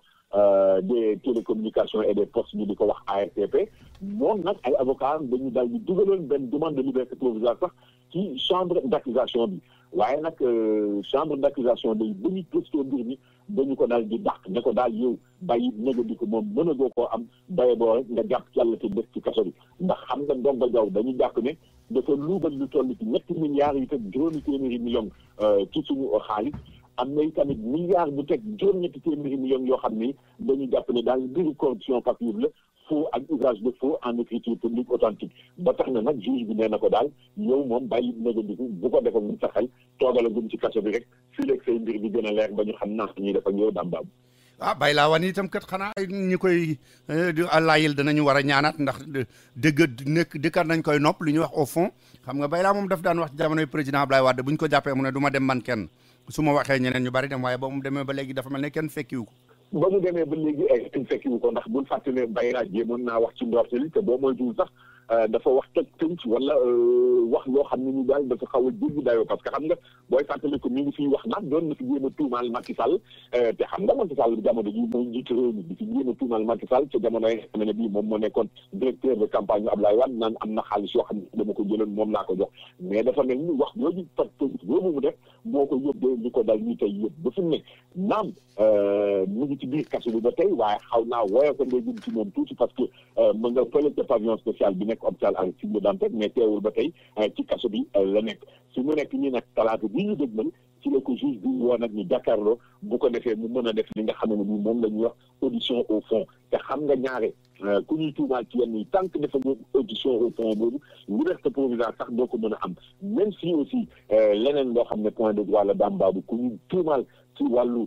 des télécommunications et des postes ñu di ko wax ARTP moom nag ay avocat dañu daal di dugaloon benn demande de liberté provisoire sax ci chambre d'accusation bi waaye nag chambre d'accusation day ba ñu gëstoo mbir mi dañu ko daal di dàq ne ko daal yow bàyyi néga ko moom mën a goo koo am baye boo rek nga jàpp ci yàlla te def ci kaso bi ndax xam nga Ndongo Jaw dañu jàpp ne dafa luubal lu toll ci ñetti milliards yu teg juróomi téeméeri millions ci suñu xaalis am na tamit milliards bu teg juróom-ñetti téeméeri millions yoo xam ni dañu jàpp ne daal mbiru corruption passive la faux ak usage de faux en écriture publique authentique ba tax na nag juge bi nee na ko daal yow moom bàyyi négandiku bu ko defoon mu sa xel toogala gum ci kaso bi rek fii leeg say mbir bi gën a leer ba ñu xam naa ñuy def ak yow Dambaabu. bay laa wan itam kat xanaa ñi koy laayil danañu war a ñaanaat ndax dëkkat nañ koy nopp lu ñuy wax au fond xam nga bay laa moom daf daan wax jamonoy président Ablaye Wade bu ñu ko jàppee mu ne du ma dem man kenn su ma waxee ñeneen ñu bari dem waaye ba mu demee ba léegi dafa mel ne kenn fekkiwu ko ba mu demee ba léegi kenn fekkiwu ko ndax bul fàtte ne bay laa jéemoon naa wax ci ndorteli te boo moytuwul sax dafa wax tënk wala wax loo xam ne ni daal dafa xaw a jéggi dayoo parce que xam nga booy fàttali ko mi ngi fiy wax naan doon na fi jéem a tuumaal Macky Sall te xam nga Macky Sall jamono ji mooy njiitu réew mi di fi jéem a tuumaal Macky Sall te jamono yi xam ne bii moom moo nekkoon directeur de campagne Ablaye Wade naan am na xaalis yoo xam ne dama ko jëloon moom laa ko jox mais dafa mel ni wax jooju pat boobu mu def moo ko yóbbee li ko dal ñu tey yëpp ba fi mu ne naam mu ngi ci biir kaso bi ba tey waaye xaw naa wooye ko ndéegum ci moom tuuti parce que mën nga fële ca pavillon spécial bi nekk hôpital Aristide Le Dantec mais teewul ba tey ci kaso bi la nekk su mu nekk ñi nag talaata bi ñu dëgmal ci la ko juge bi woo nag ñu jàkkaarloo bu ko defee mu mën a def li nga xam ne ni moom la ñuy wax audition au fond te xam nga ñaare ku ñuy tuumaal ci yenn yi tant que dafa ñu audition au fond boobu liberté provisoire sax doo ko mën a am même si aussi leneen loo xam ne point de droit la dambaabu ku ñuy tuumaal ci wàllu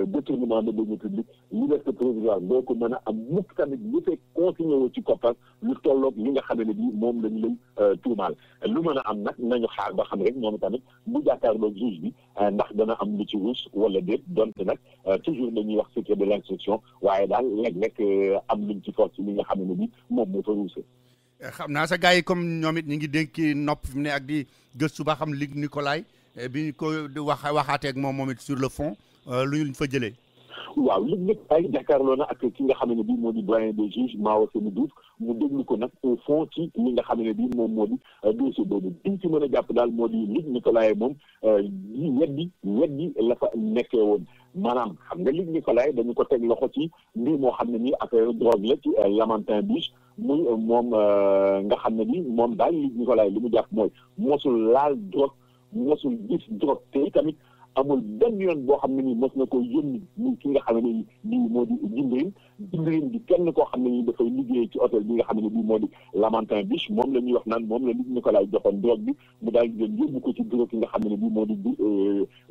détournement de deniers publics liberté provisoire doo ko mën a am mukk tamit lu fekk consigné woo ci koppar lu tolloog li nga xam ne bi moom lañu lay tuumaal lu mën a am nag nañu xaar ba xam rek moom tamit bu jàkkaarloog juge bi ndax dana am lu ci ruus wala déet donte nag toujours dañuy wax secret de l'instruction waaye daal léeg-léeg am luñ ci force li nga xam ne bi moom moo fa ruuse xam naa sa gars yi comme ñoom it ñu ngi dénki nopp fi mu ne ak di gëstu ba xam Luc Nicolaï bi ñu ko waxaateeg moom it sur le fond lu ñu fa jëlee waaw li nekk ay jàkkaarloo na ak ki nga xam ne bii moo di doyen des juges Mao Seni Diouf mu déglu ko nag au fond ci li nga xam ne bii moom moo di dossier boobu liñ ci mën a jàpp daal moo di Luc Nicolaï moom weddi la fa nekkee woon maanaam xam nga Luc Nicolaï dañu ko teg loxo ci mbir moo xam ne nii affaire drogue la ci Lamantin Biche muy moom nga xam ne ni moom daal Luc Nicolaï li mu jàpp mooy mosul laal drogue mosul gis drogue te tamit amul benn yoon boo xam ne nii mos na ko yónni muy ki nga xam ne nii moo di Jimbrin di kenn koo xam ne nii dafay liggéey ci hôtel bi nga xam ne bii moo di Lamantin Biche moom la ñuy wax naan moom la Luc Nicolaï joxoon drogue bi mu daal di leen yóbbu ko ci bureau ki nga xam ne bii moo di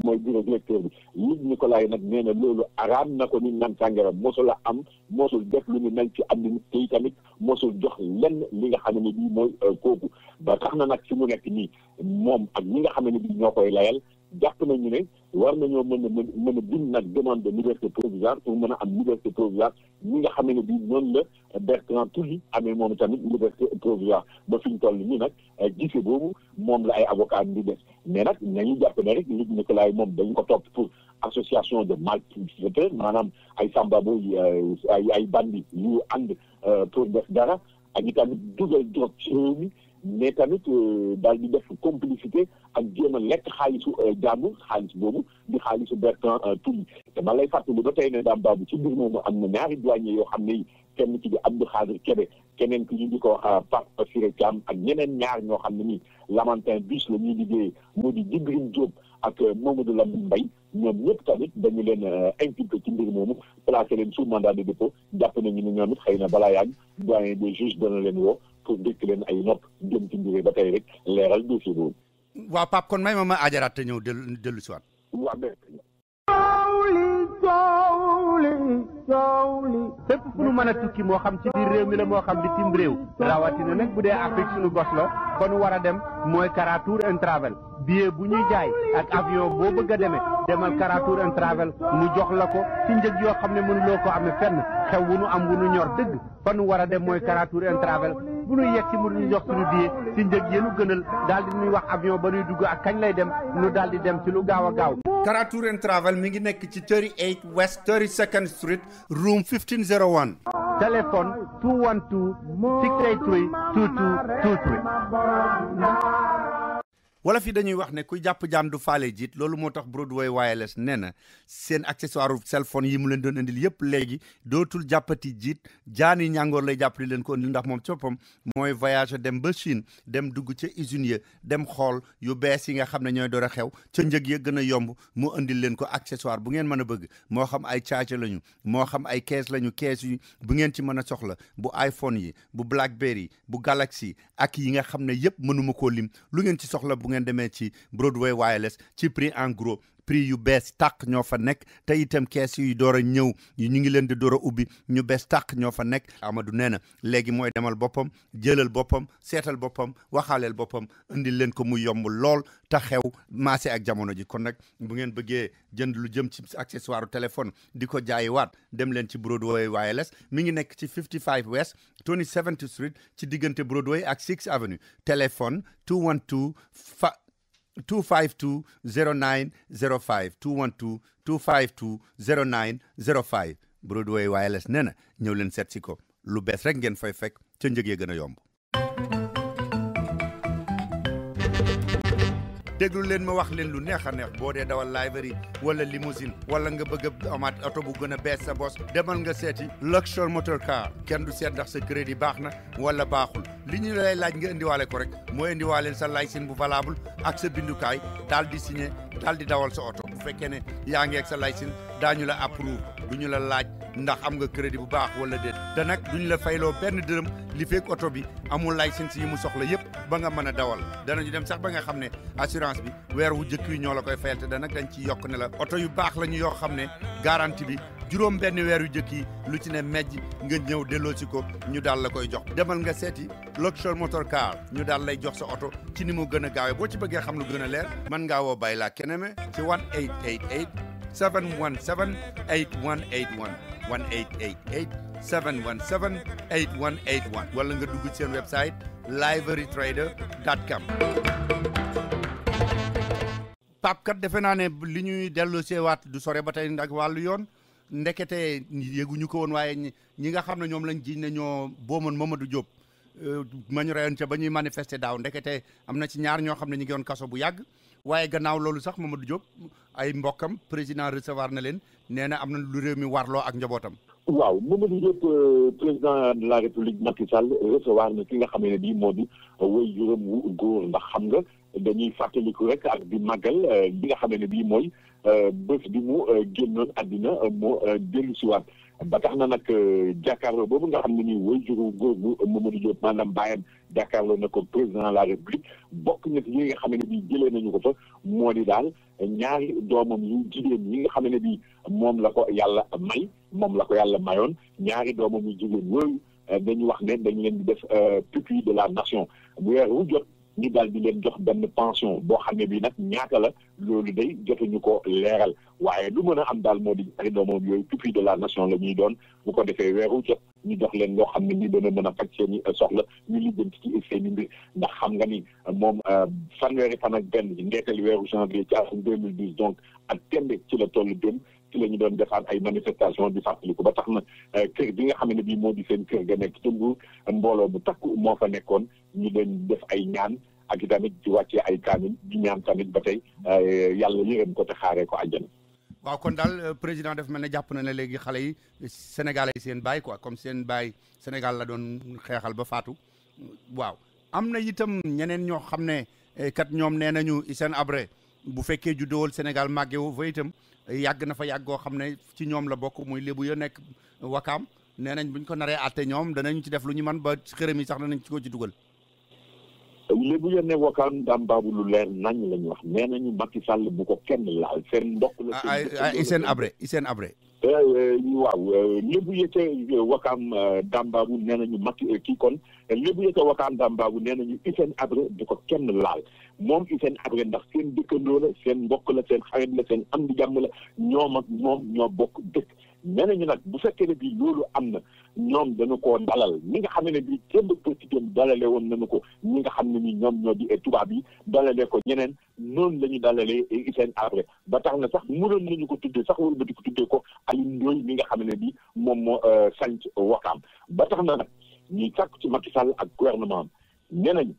mooy bureau directeur bi Luc Nicolaï nag nee na loolu araam na ko ni naan sàngara mosul a am mosul def lu ñu mel ci am nit te tamit mosul jox lenn li nga xam ne bii mooy kooku ba tax na nag fi mu nekk nii moom ak ñi nga xam ne bii ñoo koy layal jàpp nañu ne war nañoo mën a bind nag demande de liberté provisoire pour mën a am liberté provisoire ñi nga xam ne bii noonu la Bertrand Tulli amee moom tamit liberté provisoire ba fi ñu toll nii nag gise boobu moom la ay avocat di def mais nag nañu jàpp ne rek Luc Nicolaï moom dañ ko topp pour association de malfaiteurs maanaam ay sambabo ay bandi yu ànd pour def dara ak itamit dugal drogue ci réew mi mais tamit daal di def complicité ak jéem a lekk xaalisu jàmbur xaalis boobu di xaalisu Bertrand Tulli te ma lay fàttali ba tey ne daam baabu ci mbir moomu am na ñaari douanier yoo xam ne kenn ki di Abdou Khadir Kébé keneen ki ñu di ko wax Pape Siré Thiam ak ñeneen ñaar ñoo xam ne nii Lamantin Biche la ñuy liggéey moo di Djibril Diop ak Mamadou Lamine Mbaye ñoom ñëpp tamit dañu leen inculpé ci mbir moomu placé leen sous mandat de dépôt jàpp nañu ne ñoom it xëy na balaa yàgg doyen des juges dana leen woo pour dëkk leen ay nopp jëm ci mbir ba tey rek leeral dossier boobu. waaw Pape kon may ma ajaraat te ñëw dellu si waat. waaw mais. fépp fu nu mën a tukki moo xam ci biir réew mi la moo xam bitim réew rawatina nag bu dee Afrique suñu gos la fa nu war a dem mooy Kara Tour and Travel billet bu ñuy jaay ak avion boo bëgg a demee demal Kara Tour and Travel mu jox la ko ci njëg yoo xam ne mënuloo ko amee fenn xew wu nu am wu nu ñor dëgg fa nu war a dem mooy Kara Tour and Travel bu nu yegg si mu ñu jox suñu billet ci njëg yéenu gënal daal di ñuy wax avion ba nuy dugg ak kañ lay dem nu daal di dem ci lu gaaw a gaaw. Kara Tour and Travel mi ngi nekk ci 38 West 32nd Street room 1501. téléphone 212 683 2223. wala fi dañuy wax ne kuy jàpp jaam du faale jiit loolu moo tax Broadway Wireless nee na seen accessoire cell phone yi mu leen doon indil yëpp léegi dootul jàppati jiit jaani ñàngoor lay jàpp di leen ko indil ndax moom coppam mooy voyage dem ba Chine dem dugg ca usine ya dem xool yu bees yi nga xam ne ñooy door a xew ca njëg ya gën a yomb mu indil leen ko accessoire bu ngeen mën a bëgg moo xam ay charger lañu moo xam ay kees lañu kees yi bu ngeen ci mën a soxla bu iPhone yi bu Blackberry bu Galaxy ak yi nga xam ne yëpp mënuma koo lim lu ngeen ci soxla bu ngeen demee ci Broadway Wireless ci prix en gros prix yu bees tàq ñoo fa nekk te itam kees yu door a ñëw ñu ngi leen di door a ubbi ñu bees tàq ñoo fa nekk Amadou nee na léegi mooy demal boppam jëlal boppam seetal boppam waxaaleel boppam indil leen ko mu yomb lool te xew maase ak jamono ji kon nag bu ngeen bëggee jënd lu jëm ci accessoire téléphone di ko jaayi waat dem leen ci Broadway Wireless mi ngi nekk ci 55 West 27th Street ci diggante Broadway ak 6th Avenue téléphone 252 0905 212 252 0905 Broadway Wireless nee na ñëw leen seet si ko lu bees rek ngeen fay fekk ca njëg ya gën a yomb. déglu leen ma wax leen lu neex a neex boo dee dawal library wala limousine wala nga bëgg a amaat oto bu gën a bees sa bos demal nga seeti Luxor Motor Car kenn du seet ndax sa crédit baax na wala baaxul li ñu lay laaj nga indiwaale ko rek mooy indiwaale sa licence bu valable ak sa bindukaay daal di signé daal di dawal sa oto bu fekkee ne yaa ngi ak sa licence daañu la approuve du ñu la laaj ndax am nga crédit bu baax wala déet te nag duñu la fayloo benn dërëm li fekk oto bi amul licence yi mu soxla yëpp ba nga mën a dawal danañu dem sax ba nga xam ne assurance bi weer wu jëkk yi ñoo la koy fayal te da nag dañ ci yokk ne la oto yu baax la ñu yoo xam ne garantie bi juróom benn weer yu jëkk yi lu ci ne mejj nga ñëw delloo si ko ñu daal la koy jox demal nga seeti Luxor Motor Car ñu daal lay jox sa oto ci ni mu gën a gaawee boo ci bëggee xam lu gën a leer mën ngaa woo Baye Laa Keneme ci 1888 717 8181 1888 717 8181 wala nga dugg ci seen website liverytrader.com. Pape kat defe naa ne li ñuy dellu seewaat du sore ba tey ak wàllu yoon ndekete yëguñu ko woon waaye ñi nga xam ne ñoom lañ jiñ ne ñoo boomoon Mamadou Diop ma ñu reyoon ca ba ñuy manifester daaw ndekete am na ci ñaar ñoo xam ne ñu ngi woon kaso bu yàgg waaye gannaaw loolu sax Mamadou Diop ay mbokkam président recevoir na leen nee na am na lu réew mi warloo ak njabootam. waaw Mamadou Diop président de la République Macky Sall recevoir na ki nga xam ne bii moo di way juróom wu góor ndax xam nga dañuy fàttaliku rek ak di màggal bi nga xam ne bii mooy bés bi mu génnoon àddina moo dellu si waat ba tax na nag jàkkaarloo boobu nga xam ne nii way juru góor bu Mamadou Diop maanaam bàyyam jàkkaarloo na ko président de la République bokk na ci yi nga xam ne bii jëlee nañu ko fa moo di daal ñaari doomam yu jigéen yi nga xam ne bii moom la ko yàlla may moom la ko yàlla mayoon ñaari doomam yu jigéen yooyu dañu wax ne dañ leen di def pupille de la nation weer wu jot ñu daal di leen jox benn pension boo xam ne bii nag ñaata la loolu day jotuñu ko leeral waaye lu mën a am daal moo di ñaari doomam yooyu pupille de la nation la ñuy doon bu ko defee weer wu jot ñu jox leen loo xam ne nii dana mën a faj seen i soxla ñu lijjanti ci seen i mbir ndax xam nga ni moom fanweeri fan ak benn ndeetali weeru janvier ci atum 2012 donc ak tembe ci la toll dem ci la ñu doon defaat ay manifestation di fàttaliku ba tax na kër bi nga xam ne bii moo di seen kër ga nekk tëmbu mbooloo bu takku moo fa nekkoon ñu doon def ay ñaan ak i tamit di wàccee ay kaamil di ñaan tamit ba tey yàlla yërëm ko te xaaree ko àjjana. waaw kon daal président daf mel ne jàpp na ne léegi xale yi Sénégal ay seen baay quoi comme seen baay Sénégal la doon xeexal ba faatu waaw am na itam ñeneen ñoo xam ne kat ñoom nee nañu Hissène Habré bu fekkee juddowul Sénégal màggewu fa itam yàgg na fa yàggoo xam ne ci ñoom la bokk muy lébu ya nekk Wakaam nee nañ buñ ko naree àtte ñoom danañu ci def lu ñu mën ba xërëm yi sax danañ ci ko ci dugal. lébu ya ne Wakaam daam baabu lu leer nañ lañu wax nee nañu Macky Sall bu ko kenn laal seen mbokk la. Hissène Habré. waaw lébu ya ca Wakaam daam baabu nee nañu Macky kii kon lébu ya ca Wakaam daam baabu nee nañu Hissène Habré bu ko kenn laal moom Hissène Habré ndax seen dëkkandoo la seen mbokk la seen xarit la seen am di jàmm la ñoom ak moom ñoo bokk dëkk. nee nañu nag bu fekkee ne bii loolu am na ñoom dañu koo dalal ñi nga xam ne bii kenn président dalale woon nañu ko ñi nga xam ne ni ñoom ñoo di tubaab yi dalale ko ñeneen noonu la ñu dalalee Hissène Habré ba tax na sax mënoon nañu ko tuddee sax wala ba di ko tuddee ko Aliou Ndoye mi nga xam ne bii moom moo sanc Wakaam ba tax na nag ñuy sàkk ci Macky Sall ak gouvernement am nee nañu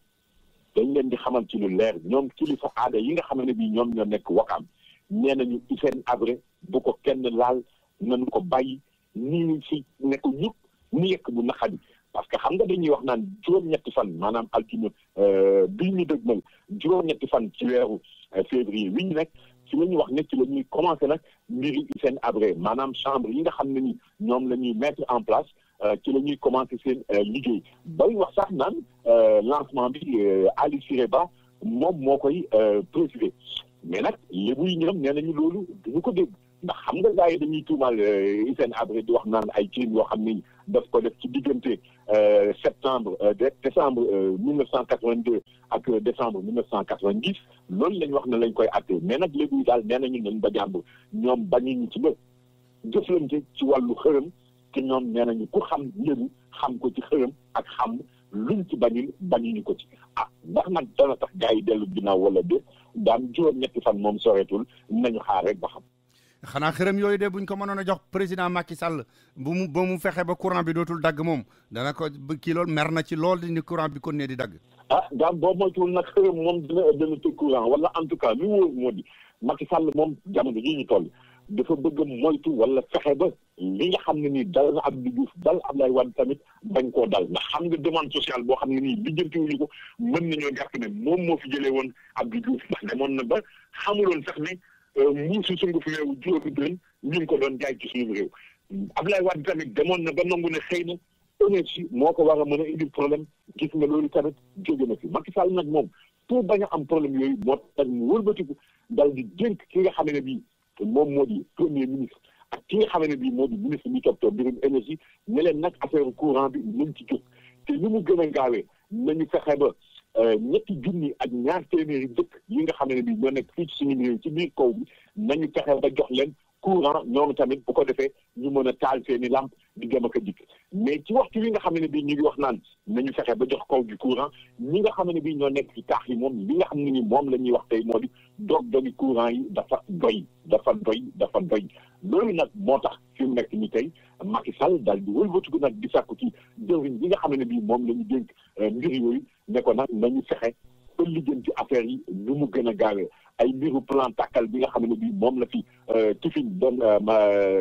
dañ leen di xamal ci lu leer ñoom kilifa aada yi nga xam ne bii ñoom ñoo nekk Wakaam nee nañu Hissène Habré bu ko kenn laal nañu ko bàyyi nii si nekk ñëpp ni yekk bu naqadi parce que xam nga dañuy wax naan juróom-ñetti fan maanaam altine bii ñu dëgmal juróom-ñetti fan ci weeru février wi ñu nekk ci la ñuy wax ne ci la ñuy commencé nag mbiri Hissène Habré maanaam chambre yi nga xam ne ni ñoom la ñuy mettre en place ci la ñuy commencé seen liggéey bay wax sax naan lancement bi Ali Siré Ba moom moo koy présider mais nag lébu yi ñoom nee nañu loolu duñu ko dégg ndax xam nga gars yi dañuy tuumal Hissène Habré di wax naan ay crimes yoo xam ni daf ko def ci diggante décembre 1982 ak décembre 1990 loolu lañ wax ne lañ koy àttee mais nag léegi daal nee nañu nañ ba jàmbur ñoom bañuñu ci ba jëflante ci wàllu xërëm te ñoom nee nañu ku xam léegi xam ko ci xërëm ak xam luñ ci bañuñu ko ci ndax nag dana tax gars yi dellu ginnaaw wala déet daan juróom-ñetti fan moom soreetul nañu xaar rek ba xam. xanaa xërëm yooyu de buñ ko mënoon a jox président Macky Sall ba mu fexe ba courant bi dootul dagg moom dana ko kii lool mer na ci lool ni courant bi kon ne di dagg. daam boo moytuwul nag xërëm moom dana tëj courant wala en tout cas li wóor moo di Macky Sall moom jamono ji ñu toll dafa bëgg a moytu wala fexe ba li nga xam ne nii dal na Abdou Diouf dal Abdoulaye Wade tamit bañ koo dal ndax xam nga demande sociale boo xam ne nii lijjantiwuñu ko mën nañoo jàpp ne moom moo fi jëlee woon Abdou Diouf ndax demoon na ba xamuloon sax ne muusu sunguf meewu juróomi dërëm ñu ngi ko doon jaay ci suñu réew Abdoulaye Wade tamit demoon na ba nangu ne xëy na énergie moo ko war a mën a indi problème gis nga loolu tamit jóge na fi Macky Sall nag moom pour bañ a am problème yooyu moo tax mu wëlbatiku dal di dénk ki nga xam ne bii moom moo di premier ministre ak ki nga xam ne bii moo di ministre bi toppatoo mbirum énergie ne leen nag affaire courant bi nañ ci jóg te ni mu gën a gaawee nañu fexe ba ñetti junni ak ñaar téeméeri dëkk yi nga xam ne bii ñoo nekk fii ci suñu réew ci biir kaw bi nañu fexe ba jox leen courant ñoom tamit bu ko defee ñu mën a taal seeni lamp di dem ak a dikk mais ci waxtu wi nga xam ne bii ñu ngi wax naan nañu fexe ba jox kaw gi courant ñi nga xam ne bii ñoo nekk ci taax yi moom li nga xam ne ni moom la ñuy wax tey moo di dogi courant yi dafa doy loolu nag moo tax fi mu nekk ni tey Macky Sall daal di wëlbatiku nag di sàkku ci jëwriñ bi nga xam ne bii moom la ñu dénk mbir yooyu ne ko nag nañu fexe ba lijjanti affaire yi nu mu gën a gaawee ay mbiru plan tàkkal bi nga xam ne bii moom la fi Tifin doon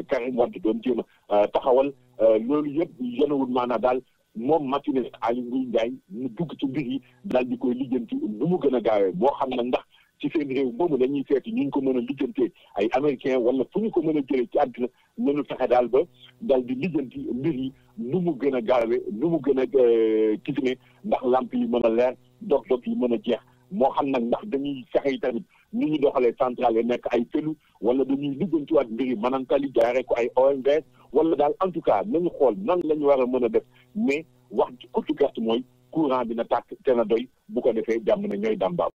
Karim Wade doon jéem a taxawal loolu yëpp yenewul maanaa daal moom matinée Aly Ngouille Ndiaye mu dugg ci mbir yi daal di koy lijjanti nu mu gën a gaawee moo xam nag ndax ci seen réew moomu dañuy seeti ñu ko mën a lijjantee ay américain wala fu ñu ko mën a jëlee ci àddina nañu fexe daal ba daal di lijjanti mbir yi nu mu gën a gaawee nu mu gën a kisine ndax lamp yi mën a leer dog-dog yi mën a jeex moo xam nag ndax dañuy fexe yi tamit ni ñu doxalee centrale yi nekk ay felu wala dañuy lijjantiwaat mbir yi manantali jaaree ko ay OMVS wala daal en tout cas nañu xool nan la ñu war a mën a def mais wax ci kurtu gerte mooy courant bi na tàkk te na doy bu ko defee jàmm na ñooy dàmbaam.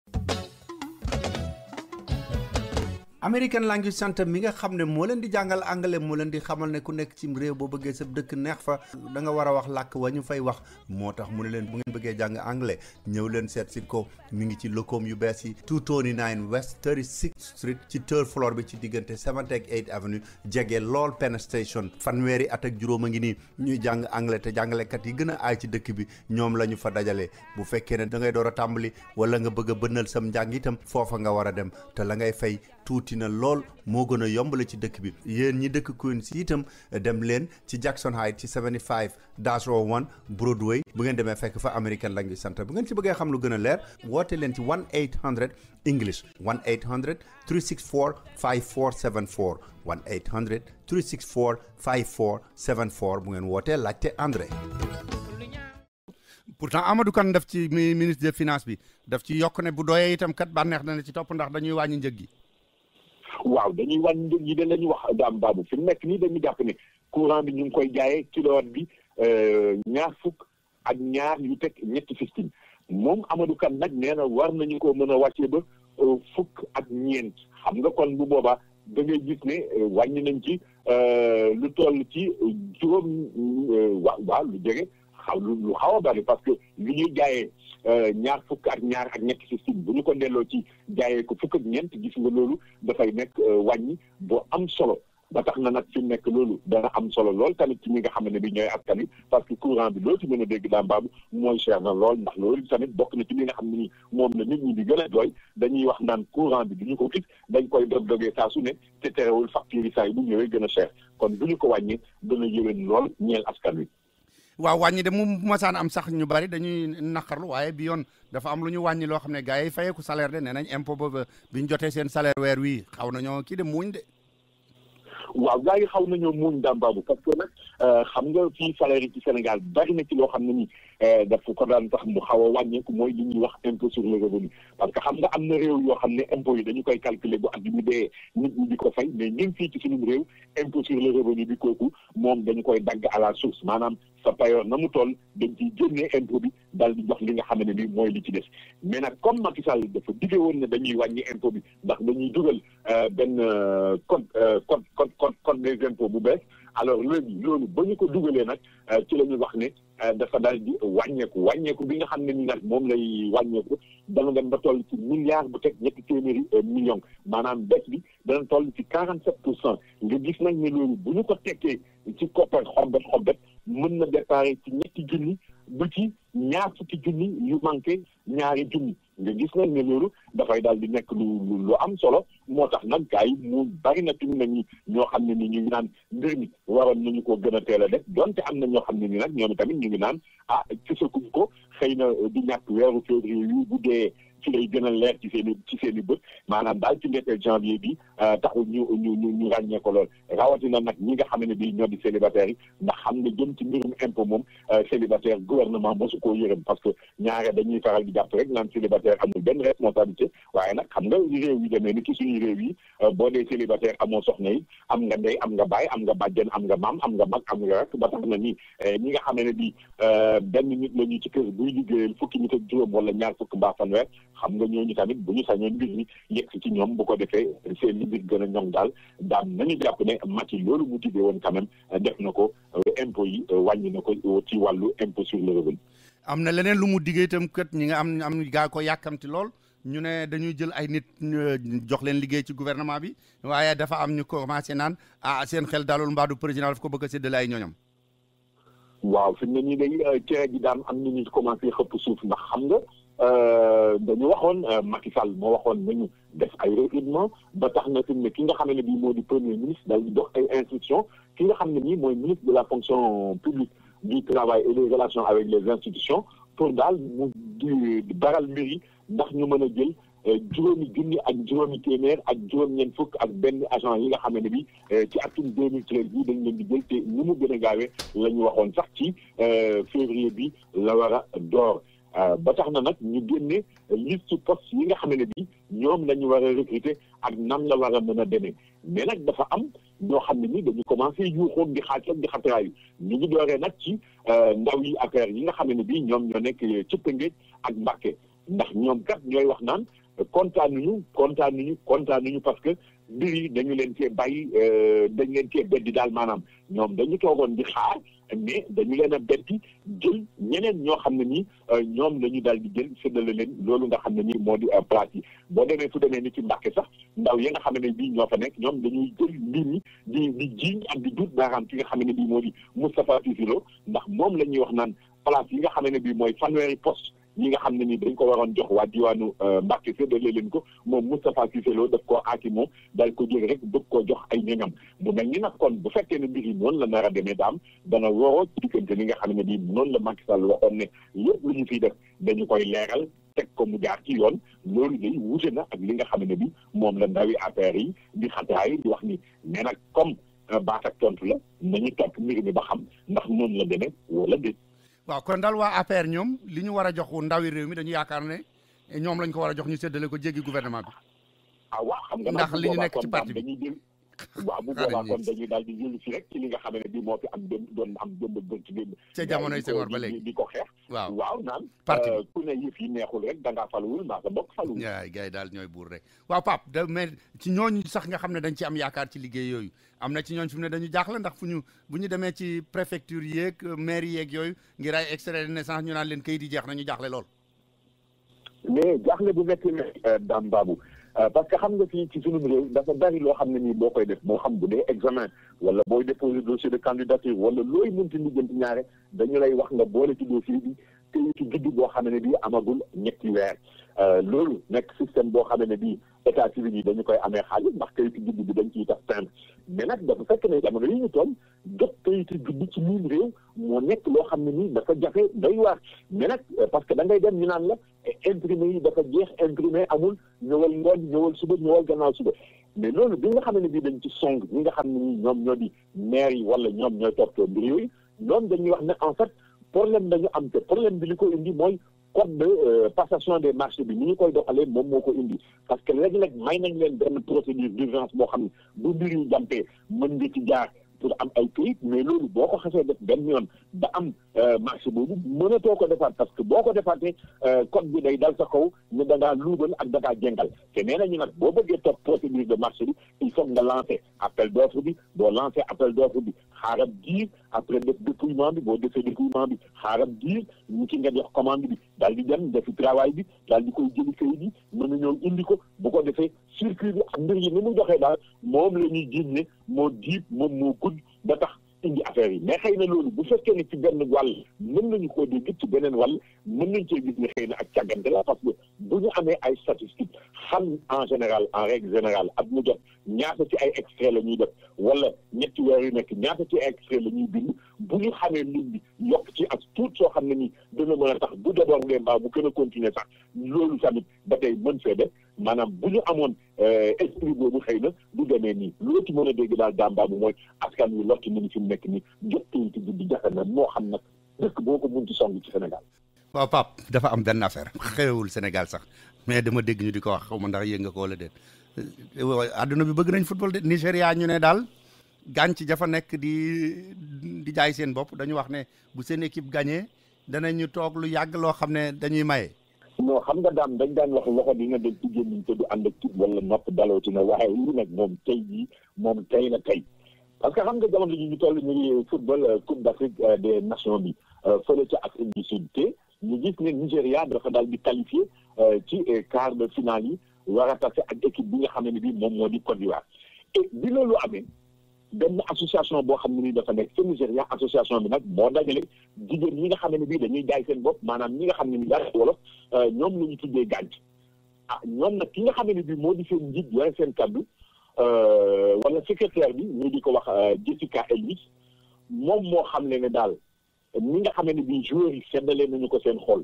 American Language Center mi nga xam ne moo leen di jàngal anglais moo leen di xamal ne ku nekk ci réew boo bëggee sa dëkk neex fa da nga war a wax làkk wa ñu fay wax moo tax mu ne leen bu ngeen bëggee jàng anglais ñëw leen seet si ko mi ngi ci locom yu bees yi 229 West 36th Street ci third floor bi ci diggante 7th ak 8th Avenue jege lool Penn Station fanweeri at ak juróom a ngi nii ñuy jàng anglais te jàngalekat yi gën a aay ci dëkk bi ñoom la ñu fa dajale bu fekkee ne da ngay door a tàmbali wala nga bëgg a bënnal sam njàng itam foofa nga war a dem te la ngay fay tuuti na lool moo gën a yombale ci dëkk bi yéen ñi dëkk Queens itam dem leen ci Jackson Heights ci 75-01 Broadway bu ngeen demee fekk fa American Language Center bu ngeen ci bëggee xam lu gën a leer woote leen ci 1-800 English 1-800 364 5474 1-800 364 5474 bu ngeen wootee laajte André. pourtant Amadou Kane daf ci ministre des finances bi daf ci yokk ne bu doyee itam kat bànneex na ci topp ndax dañuy wàññi njëg gi. waaw dañuy wàññi njëg yi de la ñu wax daam baabu fi mu nekk nii dañuy jàpp ne courant bi ñu ngi koy jaayee kilowatt bi $22 yu teg ñetti fistin moom Amadou Kane nag nee na war nañu ko mën a wàccee ba $9 xam nga kon bu boobaa da ngay gis ne wàññi nañ ci lu toll ci juróom lu jege lu xaw a bari parce que li ñuy jaayee $2 ak ñetti fistin bu ñu ko delloo ci jaayee ko $4 gis nga loolu dafay nekk wàññi boo am solo ba tax na nag fi mu nekk loolu dana am solo lool tamit ci ñi nga xam ne bi ñooy askan wi parce que courant bi loo ci mën a dégg daa mbaabu mooy cher na lool ndax loolu tamit bokk na ci li nga xam ne ni moom la nit ñi di gën a doy dañuy wax naan courant bi du ñu ko gis dañ koy dogee saa su ne te terewul facture yi saa yi bu ñëwee gën a cher kon du ñu ko wàññi dana yëwén lool ñeel askan wi. waaw wàññi de mu masaan am sax ñu bari dañuy naqarlu waaye bi yoon dafa am lu ñu wàññi loo xam ne gars yi fayeeku salaire de nee nañ impôt boobu bi ñu jotee seen salaire weer wii xaw nañoo kii de muuñ de. waaw gars yi xaw nañoo muuñ daam baabu parce que nag xam nga fii salaire yi ci Sénégal bari na ci loo xam ne ni dafa ko daan tax mu xaw a wàññeeku mooy li ñuy wax impôt sur le revenu parce que xam nga am na réew yoo xam ne impôt yi dañu koy calculer bu at bi mu dee nit ñi di ko fay mais ñun fii ci suñu réew impôt sur le revenu bi kooku moom dañu koy dagg à la source maanaam sa payoor na mu toll dañ ciy génnee impôt bi daal di jox li nga xam ne ni mooy li ci des mais nag comme Macky Sall dafa dige woon ne dañuy wàññi impôt bi ndax dañuy dugal benn code des impôts bu bees alors léegi loolu ba ñu ko dugalee nag ci la ñu wax ne dafa daal di wàññeeku bi nga xam ne ni nag moom lay wàññeeku dana dem ba toll ci $1 bu teg $200 millions maanaam bés bi dana toll ci 47% nga gis nag ne loolu bu ñu ko tekkee ci koppar xobbet mën na déparé ci $2,000 ba ci $20,000 yu manqué $2,000 nga gis nag ne loolu dafay daal di nekk lu am solo moo tax nag gars yi mu bari na fi mu ne nii ñoo xam ne ni ñu ngi naan mbir mi waroon nañu ko gën a teel a def donte am na ñoo xam ne ni nag ñoom tamit ñu ngi naan gisaguñ ko xëy na di ñàkk weeru février yu bu dee ci lay gën a leer ci seen i bët maanaam daal ci ndetteel janvier bi taxul ñu ràññee ko lool rawatina nag ñi nga xam ne bii ñoo di célibataires yi ndax xam nga jëm ci mbirum impôt moom célibataire gouvernement mosu koo yërëm parce que ñaare dañuy faral di jàpp rek naan célibataire amul benn responsabilité waaye nag xam nga réew yi demee ni ci suñu réew yi boo dee célibataire amoo soxna yi am nga ndey am nga baay am nga bàjjen am nga maam am nga mag am nga rek ba tax na ni ñi nga xam ne bii benn nit la ñu ci kër buy liggéeyal fukki nit ak juróom wala ñaar fukk mbaa fanweer xam nga ñooñu tamit bu ñu sañoon mbir mi yegg ci ñoom bu ko defee seen li mbir gën a ñoŋ daal daan nañu jàpp ne Macky loolu mu tiggee woon quand même def na ko impôt yi wàññi na ko ci wàllu impôt sur le revenu. am na leneen lu mu diggee itam kat ñi nga am gaa ko yàkkamti lool ñu ne dañuy jël ay nit jox leen liggéey ci gouvernement bi waaye dafa am ñu commencé naan seen xel dalul mbaadu président daf ko bëgg a séddale ay ñoñam. waaw fi mu ne nii day cere ji daan am na ñu commencé xëpp suuf ndax xam nga dañu waxoon Macky Sall moo waxoon nañu def ay recrutement ba tax na fi mu ne ki nga xam ne bii moo di premier ministre daal di dox ay instructions ki nga xam ne nii mooy ministre de la fonction publique du travail et des relations avec les institutions pour daal mu baral mbir yi ndax ñu mën a jël juróomi junni ak juróomi téeméer ak juróom-ñeent fukk ak benn agent yi nga xam ne bi ci atum 2013 bi dañ leen di jël te ni mu gën a gaawee la ñu waxoon sax ci février bi la war a door ba tax na nag ñu génne liste poste yi nga xam ne bi ñoom la ñu war a recruter ak nan la war a mën a demee mais nag dafa am ñoo xam ne ni dañu commencé yuuxoon di xaaj ak di xatraayu ñu ngi dooree nag ci ndaw yi affaire yi nga xam ne bi ñoom ñoo nekk ci Tëngéej ak Mbàkke ndax ñoom kat ñooy wax naan kontaanuñu parce que mbir yi dañu leen cee bàyyi dañ leen cee beddi daal maanaam ñoom dañu toogoon di xaar mais dañu leen a beddi jël ñeneen ñoo xam ne nii ñoom la ñu daal di jël séddale leen loolu nga xam ne nii moo di place yi boo demee fu demee ni ci Mbàkke sax ndaw yi nga xam ne bii ñoo fa nekk ñoom dañuy jël mbir mi di jiiñ ak di duut baaraam ki nga xam ne bii moo di Moustapha Cissé Lo ndax moom la ñuy wax naan place yi nga xam ne bii mooy fanweeri poste ñi nga xam ne ni dañ ko waroon jox waa diwaanu Mbàkke séddale leen ko moom Moustapha Cissé Lo daf koo aaki moom daal ko jël rek bëgg koo jox ay ñoñam mu mel ni nag kon bu fekkee ne mbir yi noonu la nar a demee daam dana waroo ci diggante li nga xam ne bii noonu la Macky Sall waxoon ne lépp lu ñu fiy def dañu koy leeral teg ko mu jaar ci yoon loolu day wuute na ak li nga xam ne bi moom la ndawi affaire yi di xatraay di wax ni mais nag comme baat ak tontu la nañu topp mbir mi ba xam ndax noonu la demee wala déet. waaw kon daal waa APR ñoom li ñu war a jox ndawi réew mi dañu yaakaar ne ñoom lañ ko war a jox ñu séddale ko jéggi gouvernement bi. waaw xam nga ndax li ñu nekk ci parti bi dañuy jël waaw bu boobaa kon dañuy daal di jël si rek ci li nga xam ne bii moo fi am doon am démb ci démb. ca jamonoy Senghor ba léegi di ko xeex. waaw naan. parti bi ku ne yëf yi neexul rek da ngaa faluwul mbaa sa bokk faluwul. waay gars yi daal ñooy buur rek waaw Pape mais ci ñooñu sax nga xam ne dañ ci am yaakaar ci liggéey yooyu am na ci ñooñ fi mu ne dañu jaaxle ndax bu ñu demee ci préfecture yeeg maire yeeg yooyu ngir ay extrait de naissance ñu naan leen kayit yi jeex na ñu jaaxle lool. mais jaaxle bu métti ne Dame Babou parce que xam nga fii ci sunu réew dafa bari loo xam ne nii boo koy def moo xam bu dee examen wala booy déposer dossier de candidature wala looy mënti lijjanti ñaare dañu lay wax nga boole ci dossier bi kayitu juddu boo xam ne bii amagul ñetti weer loolu nekk système boo xam ne bii état civil yi dañu koy amee xaalis ndax kayitu juddu bi dañ ciy tax timbre mais nag dafa fekk ne jamono yi ñu toll jot kayitu juddu ci miin réew moo nekk loo xam ne nii dafa jafe doy waar mais nag parce que da ngay dem ñu naan la imprimé yi dafa jeex imprimé amul ñëwal ngoon ñëwal suba ñëwal gannaaw suba mais loolu bi nga xam ne bii dañ ci song ñi nga xam ne nii ñoom ñoo di maire yi wala ñoom ñooy toppatoo mbir yooyu ñoom dañuy wax ne en fait problème dañu am te problème bi li ko indi mooy code de passation des marchés bi ni ñu koy doxalee moom moo ko indi parce que léeg-léeg may nañ leen benn procédure d'urgence boo xam ne bu mbir yu jàmpee mën nga ci jaar pour am ay këyit mais loolu boo ko xasee def benn yoon ba am marché boobu mënatoo ko defaat parce que boo ko defaatee code bi day dal sa kaw ne da ngaa luubal ak da ngaa jengal te nee nañu nag boo bëggee topp procédure de marché bi il faut nga lancer appel d'offre bi boo lancer appel d'offre bi xaaral diir après def dépouillement bi boo defee dépouillement bi xaaral diir ñu ci nga jox commande bi daal di dem defi travail bi daal di koy jëli këyit bi mën na ñëw indi ko bu ko defee circuit bi ak mbir yi ni mu joxee daal moom la ñuy jiiñ ne moo diib moom moo gudd ba tax indi affaire yi mais xëy na loolu bu fekkee ne ci benn wàll mën nañu koo dégg ci beneen wàll mën nañ cee gis ne xëy na ak càggante la parce que bu ñu amee ay statistiques xam en général en règle générale at mu jot ñaata ci ay extrait la ñuy def wala ñetti weer yu nekk ñaata ci ay extrait la ñuy bind bu ñu xamee lim bi yokk ci ak tout soo xam ne ni dina mën a tax bu débordé mbaa bu gën a continuer sax loolu tamit ba tey mën fee def maanaam bu ñu amoon esprit boobu xëy na du demee nii loo ci mën a dégg daal dambaabu mooy askan wi lott nañu fi mu nekk nii jot ci guddi jafe na moo xam nag dëkk boo ko mun ci song ci Sénégal. waaw Pape dafa am benn affaire xewul Sénégal sax mais dama dégg ñu di ko wax xaw ma ndax yëg nga ko wala déet adduna bi bëgg nañ football de Nigéria ñu ne daal gànc jafa nekk di jaay seen bopp dañu wax ne bu seen équipe gagné danañu toog lu yàgg loo xam ne dañuy maye. non xam nga dañ daan wax loxo dina dem ci gémmiñ te du ànd ak tut wala nopp dalooti na waaye lii nag moom tey jii moom tey la tey parce que xam nga jamono ji ñu toll ñu ngi football Coupe d'Afrique des Nations bi fële ca Afrique du Sud te ñu gis ne Nigéria dafa daal di qualifié ci quart de finale yi war a tase ak équipe bi nga xam ne bii moom moo di Côte d'Ivoire et bi loolu amee benn association boo xam ne ni dafa nekk ca Nigéria association bi nag moo dajale jigéen ñi nga xam ne bii dañuy jaay seen bopp maanaam ñi nga xam ne ni daal wolof ñoom la ñu tuddee gànc ñoom nag ki nga xam ne bii moo di seen njiit yore seen kaddu wala secrétaire bi ñu di ko wax Jessica Ellis moom moo xam ne daal ñi nga xam ne bii joueurs yi seddalee nañu ko seen xol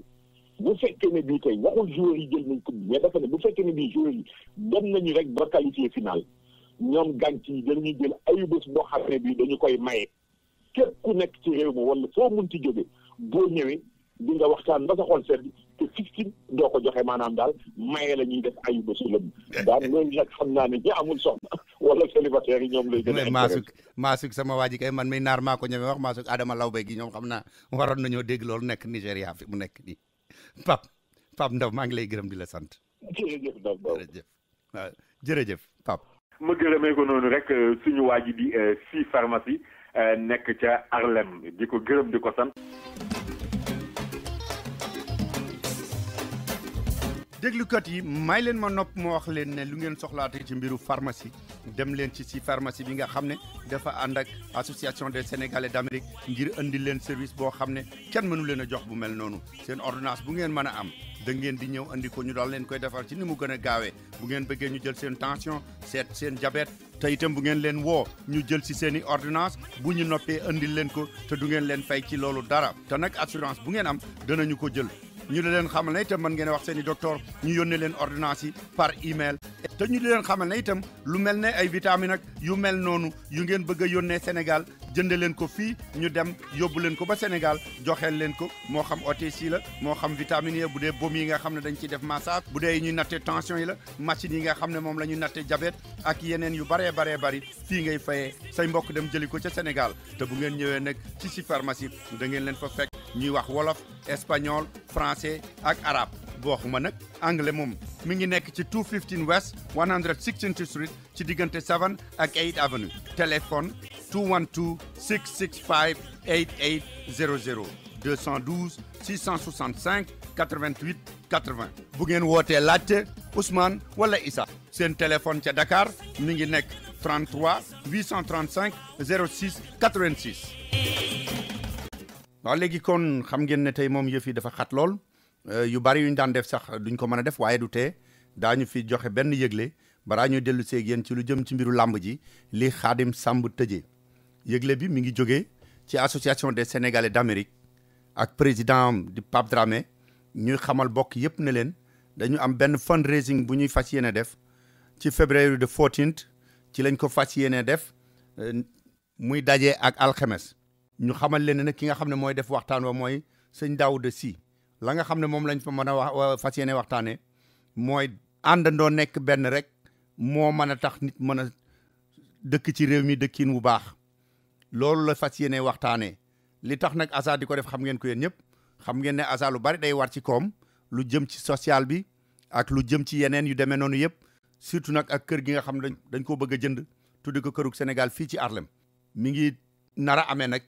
bu fekkee ne bii tey waxul joueurs yi jël nañ coupe bi mais dafa ne bu fekkee ne bii joueurs yi dem nañu rek ba qualifié final ñoom gànc yi dañuy jël ayu bés boo xam ne bii dañu koy maye képp ku nekk ci réew mi wala foo mun ci jóge boo ñëwee di nga waxtaan ba sa xol sedd te fifteen doo ko joxe maanaam daal maye la ñuy def ayu bés la daal loolu nag xam naa ne ñi amul soxna wala célibataire yi ñoom lay gën a Masuk sama waa ji kay man mi naar maa ko ñeme wax Masuk Adama Lawbe gi ñoom xam naa waroon nañoo dégg loolu nekk Nigéria fi mu nekk nii Pape Ndaw maa ngi lay gërëm di la sant. jërëjëf Ndaw jërëjëf waaw jërëjëf Pape. ma gërëmee ko noonu rek suñu waa ji di si pharmacie nekk ca Harlem di ko gërëm di ko sant. déglukat yi may leen ma nopp ma wax leen ne lu ngeen soxlaate ci mbiru pharmacie dem leen ci si pharmacie bi nga xam ne dafa ànd ak association des sénégalais d'Amérique ngir indi leen service boo xam ne kenn mënu leen a jox bu mel noonu seen ordonnance bu ngeen mën a am da ngeen di ñëw andi ko ñu daal leen koy defar ci ni mu gën a gaawee bu ngeen bëggee ñu jël seen tension seet seen diabète te itam bu ngeen leen woo ñu jël si seen i ordonnance bu ñu noppee andil leen ko te du ngeen leen fay ci loolu dara te nag assurance bu ngeen am danañu ko jël ñu leen xamal ne itam mën ngeen wax seen i docteur ñu yónnee leen ordonnance yi par email te ñu leen xamal ne itam lu mel ne ay vitamines ak yu mel noonu yu ngeen bëgg a yónnee Sénégal jënde leen ko fii ñu dem yóbbu leen ko ba Sénégal joxeel leen ko moo xam OTC la moo xam vitamines yi bu dee baume yi nga xam ne dañ ciy def massage bu dee ñuy natte tension yi la machine yi nga xam ne moom la ñuy natte diabète ak yeneen yu baree bari fii ngay fayee say mbokk dem jëli ko ca Sénégal te bu ngeen ñëwee nag ci si pharmacie da ngeen leen fa fekk ñuy wax wolof espagnol français ak arabe boo xuma nag anglais moom mi ngi nekk ci 215 West 116th Street ci diggante 7 ak 8 Avenue téléphone 212 665 8800 212 665 88 80 bu ngeen wootee laajte Ousmane wala Issa seen téléphone ca Dakar mi ngi nekk 33 835 06 86 waaw léegi kon xam ngeen ne tey moom yëf yi dafa xat lool yu bari yuñ daan def sax duñ ko mën a def waaye du tee daañu fi joxe benn yëgle balaa ñuy dellu seeg yéen ci lu jëm ci mbiru làmb ji li Xaadim Samb tëjee yëgle bi mi ngi jógee ci association des sénégalais d'Amérique ak président di Pape Dramé ñuy xamal bokk yépp ne leen dañu am benn fundraising bu ñuy fas yéene def ci février de 14th ci lañ ko fas yéene def muy dajee ak alxemes ñu xamal leen ne ki nga xam ne mooy def waxtaan wa mooy sëñ Daouda Sy la nga xam ne moom lañ fa mën a wax fas yéene waxtaanee mooy àndandoo nekk benn rek moo mën a tax nit mën a dëkk ci réew mi dëkkin wu baax loolu la fas yéene waxtaanee li tax nag ASA di ko def xam ngeen ko yéen ñëpp xam ngeen ne ASA lu bari day war ci koom lu jëm ci social bi ak lu jëm ci yeneen yu demee noonu yëpp surtout nag ak kër gi nga xam ne dañ koo bëgg a jënd tuddi ko kërug Sénégal fii ci Harlem mi ngi nar a amee nag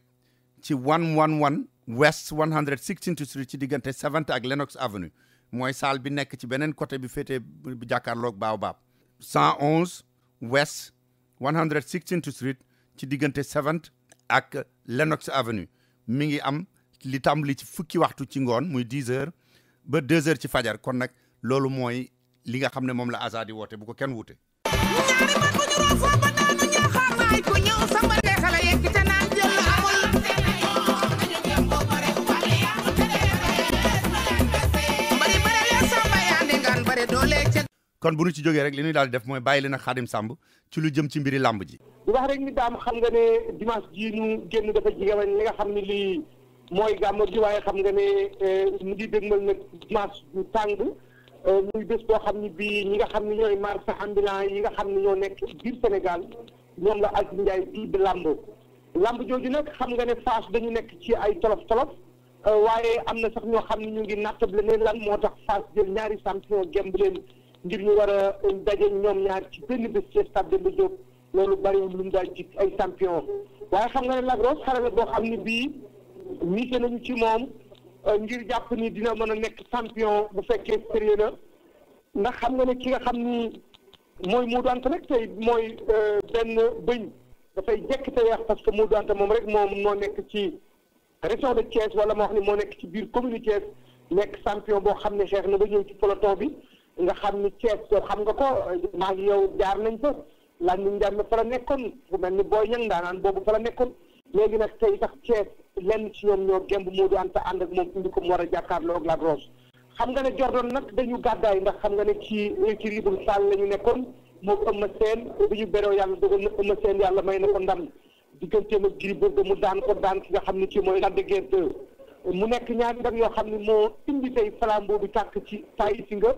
ci 111 West 116th Street ci diggante 7th ak Lenox Avenue mooy salle bi nekk ci beneen côté bi féetee bu jàkkaarloog Baobab 111 West 116th Street ci diggante 7th ak Lenox Avenue mi ngi am li tàmbali ci fukki waxtu ci ngoon muy 10 heures ba 2 heures ci fajar kon nag loolu mooy li nga xam ne moom la Azadi woote bu ko kenn wuute. ñaari ma ko ñu roofoo ba daanu ñaaxaanaay ku ñëw samba neexala yegg te naan jël amul bari bare lee samba yaa ndengaan bare doole ca kon bu ñu ci jógee rek li ñuy daal di def mooy bàyyi leen ak Xaadim Samb ci lu jëm ci mbiri làmb ji. di wax rek ni daam xam nga ne dimanche ji ñu génn dafa jigéen li nga xam ne lii mooy gàmmu gi waaye xam nga ne mu ngi dégmal nag dimanche bu tàng muy bés boo xam ne bii ñi nga xam ne ñooy marchand ambulant yi nga xam ne ñoo nekk biir Sénégal ñoom la Aziz Ndiaye bii di lamb jooju nag xam nga ne Fass dañu nekk ci ay tolof waaye am na sax ñoo xam ne ñu ngi nattable ne lan moo tax Fass jël ñaari champion gemb leen ngir ñu war a daje ñoom ñaar ci benn bés ci stade Demba Diop loolu bariwul lu mu daal ci ay champion waaye xam nga ne Lac Rose xare la boo xam ne bii miite nañu ci moom ngir jàpp ni dina mën a nekk champion bu fekkee sérieux na ndax xam nga ne ki nga xam ni mooy Modou Anta rek tey mooy benn bëñ dafay jekk te weex parce que Modou Anta moom rek moom moo nekk ci région de Thiès wala moo xam ne moo nekk ci biir commune Thiès nekk champion boo xam ne xeex na ba ñëw ci peloton bi nga xam ni Thiès yow xam nga ko maa ngi yow jaar nañ fa laaj ñu njàmm fa la nekkoon fu mel ni Boy Niang daanaan boobu fa la nekkoon léegi nag tey sax Thiès lenn ci ñoom ñoo gemb Modou Anta ànd ak moom indi ko mu war a jàkkaarloo ak Lac Rose xam nga ne Jordan nag dañu gàddaay ndax xam nga ne ci riibul Sall la ñu nekkoon moom Eumeu Sène bi ñu beroo yàlla dogal na Eumeu Sène yàlla may na ko ndam digganteem ak Gris Bordeaux mu daan ko daan ki nga xam ne ci mooy Lac de Guiers 2 mu nekk ñaari ndam yoo xam ne moo indi tey flambeau bi tàkk ci tayi si nga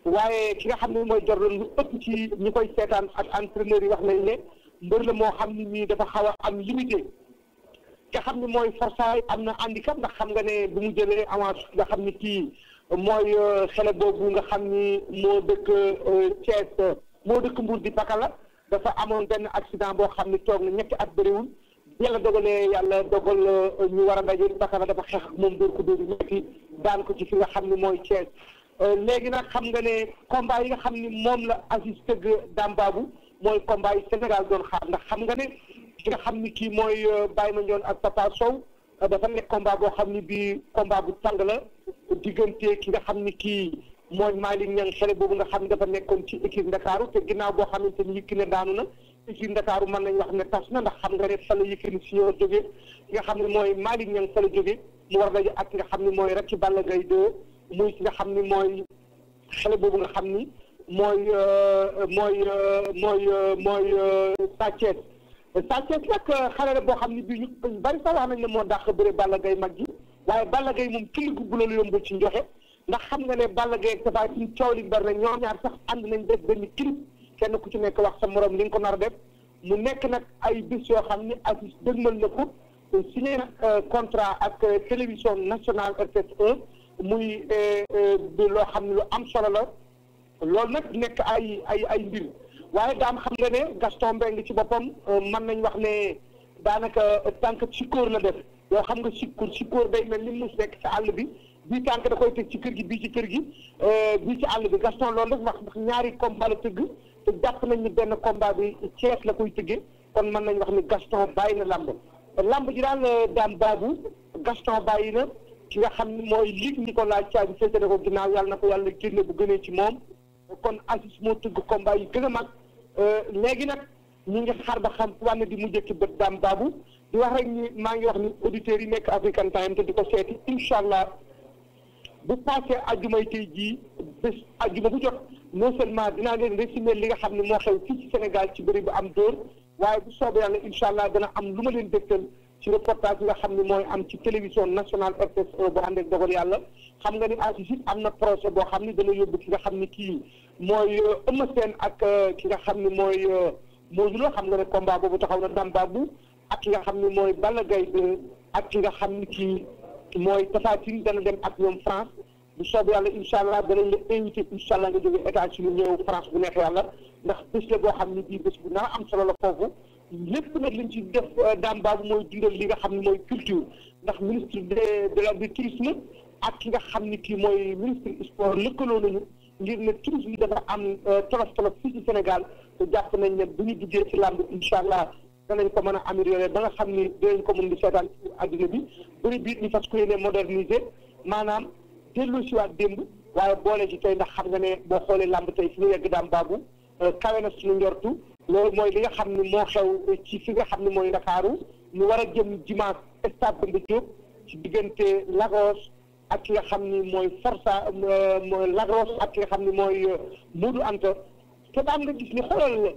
waaye ki nga xam ne mooy Jordan lu ëpp ci ñi koy seetaan ak entraîneur yi wax nañ ne mbër la moo xam ne nii dafa xaw a am limité nga xam ne mooy forçaay am na handicap ndax xam nga ne bu mu jëlee avance nga xam ne kii mooy xele boobu nga xam ni moo dëkk Thiès moo dëkk Mbour di Pakala dafa amoon benn accident boo xam ne toog na ñetti at bëriwul yàlla dogalee yàlla dogal ñu war a daje Pakala dafa xeex ak moom dóor ko dóor ñetti daan ko ci fi nga xam ne mooy Thiès léegi nag xam nga ne combat yi nga xam ni moom la Aziz tëgg Dambaabu mooy combat yi Sénégal doon xaar ndax xam nga ne ki nga xam ni kii mooy Baye Mandione ak Papa Sow dafa nekk combat boo xam ni bii combat bu tàng la diggante ki nga xam ni kii mooy Malick Niang xale boobu nga xam ne dafa nekkoon ci équipe Ndakaaru te ginnaaw boo xamante ni Yékini daanu na équipe Ndakaaru mën nañ wax ne tas na ndax xam nga ne fa la Yékini si ñoo jógee ki nga xam ne mooy Malick Niang fa la jógee mu war daje ak ki nga xam ne mooy Racky Balla Gaye 2 muy ki nga xam ni mooy xale boobu nga xam ni mooy Sa Thiès Sa Thiès nag xale la boo xam ne bii ñu bari sax wax nañ ne moo dàq bëre Balla Gaye mag ji waaye Balla Gaye moom kili gu bu la yombul ci njoxe ndax xam nga ne Balla Gaye ak Tapha Tine coow li bari na ñoom ñaar sax ànd nañ def benn clip kenn ku ci nekk wax sa morom li nga ko nar a def mu nekk nag ay bis yoo xam ni Aziz dëgmal na ko signé na contrat ak télévision nationale RTS 1 muy loo xam ne lu am solo la loolu nag nekk ay mbir waaye daam xam nga ne Gaston Mbengue ci boppam mën nañ wax ne daanaka tànk sikóor la def yoo xam nga sikóor day mel ni mus nekk ci àll bi bii tànk da koy teg ci kër gi bii ci kër gi bii ci àll bi Gaston loolu rek wax ñaari combat la tëgg te jàpp nañ ni benn combat bi Thiès la koy tëggee kon mën nañ wax ni Gaston bàyyi na lamb ji daal daam baabu Gaston bàyyi na ki nga xam ne mooy Luc Nicolas Thiaby féete na ko ginnaaw yàlla na ko yàlla génne bu gënee ci moom kon Aziz moo tëgg combat yi gën a mag léegi nag ñi ngi xaar ba xam wànne di mujjee ci bët daam baabu di wax rek ni maa ngi wax ni auditeurs yi nekk African Time te di ko seeti incha allah bu passé ajjumay tey jii bés ajjuma bu jot non seulement dinaa leen résumer li nga xam ne moo xew fii ci Sénégal ci bëri bu am dóor waaye bu soobee yàlla incha allah dana am lu ma leen dégtal ci reportage nga xam ne mooy am ci télévision nationale RTS 1 bu ànd ak dogal yàlla xam nga ni Aziz it am na projet boo xam ne dana yóbbu ki nga xam ne kii mooy Eumeu Sène ak ki nga xam ne mooy Modou Lo xam nga ne combat boobu taxaw na Dambaabu ak ki nga xam ne mooy Balla Gaye 2 ak ki nga xam ne kii mooy Tapha Tine dana dem ak ñoom France bu soobee yàlla incha allah danañ la invité incha allah nga jógee États-Unis ñëw France bu neex yàlla ndax bés la boo xam ne bii bés bu nar am solo la foofu lépp nag liñ ci def daam baabu mooy dundal li nga xam ne mooy culture ndax ministre du tourisme ak ki nga xam ne kii mooy ministre sport lëkkaloo nañu ngir ne tourisme dafa am tolof fii ci Sénégal te jàpp nañ ne bu ñu duggee ci làmb incha allah danañ ko mën a améliorer ba nga xam ni dinañ ko mën di seetaan ci àddina bi bëri biit ñu fas ko yéene moderniser maanaam dellu si waat démb waaye boole ci tey ndax xam nga ne boo xoolee làmb tey fi ñu yegg daam baabu kawe na suñu njortu loolu mooy li nga xam ne moo xew ci fi nga xam ne mooy Ndakaaru ñu war a jëm dimanche stade Demba Diop ci diggante Lagos ak ki nga xam ni mooy Forza mooy Lagos ak ki nga xam ni mooy Modou Anta te daan nga gis ni xoolal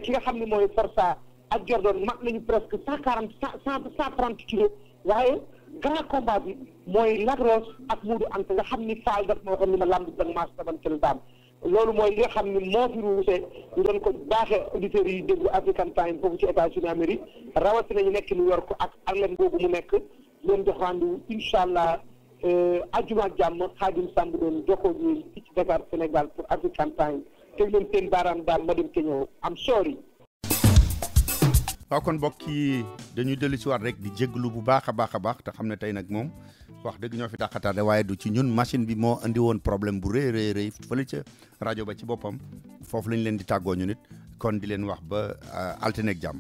ki nga xam ni mooy Forza ak Jordan mag nañu presque 130 kilos waaye grand combat bi mooy Lagos ak Modou Anta nga xam ni Fall daf ma waxoon ni ma lamb danga maas tabantel daam loolu mooy li nga xam ni moo fi ruuse ñu doon ko baaxee auditeurs yi déglu African Time foofu ci États-Unis Amérique rawatina ñu nekk New York ak Harlem boobu mu nekk leen jox rendez-vous incha allah ajjuma ak jàmm Xaadim Samb doon jokkoo ñu ci Dakar Sénégal pour African Time teg leen seen baaraam daal ma dem ke ñëw am sorry. waaw kon mbokk yi dañuy dellu si waat rek di jégalu bu baax a baax te xam ne tey nag moom wax dëgg ñoo fi taxataade waaye du ci ñun machine bi moo andi woon problème bu rëy fële ca rajo ba ci boppam foofu lañ leen di tàggoo ñu nit kon di leen wax ba altine ak jàmm.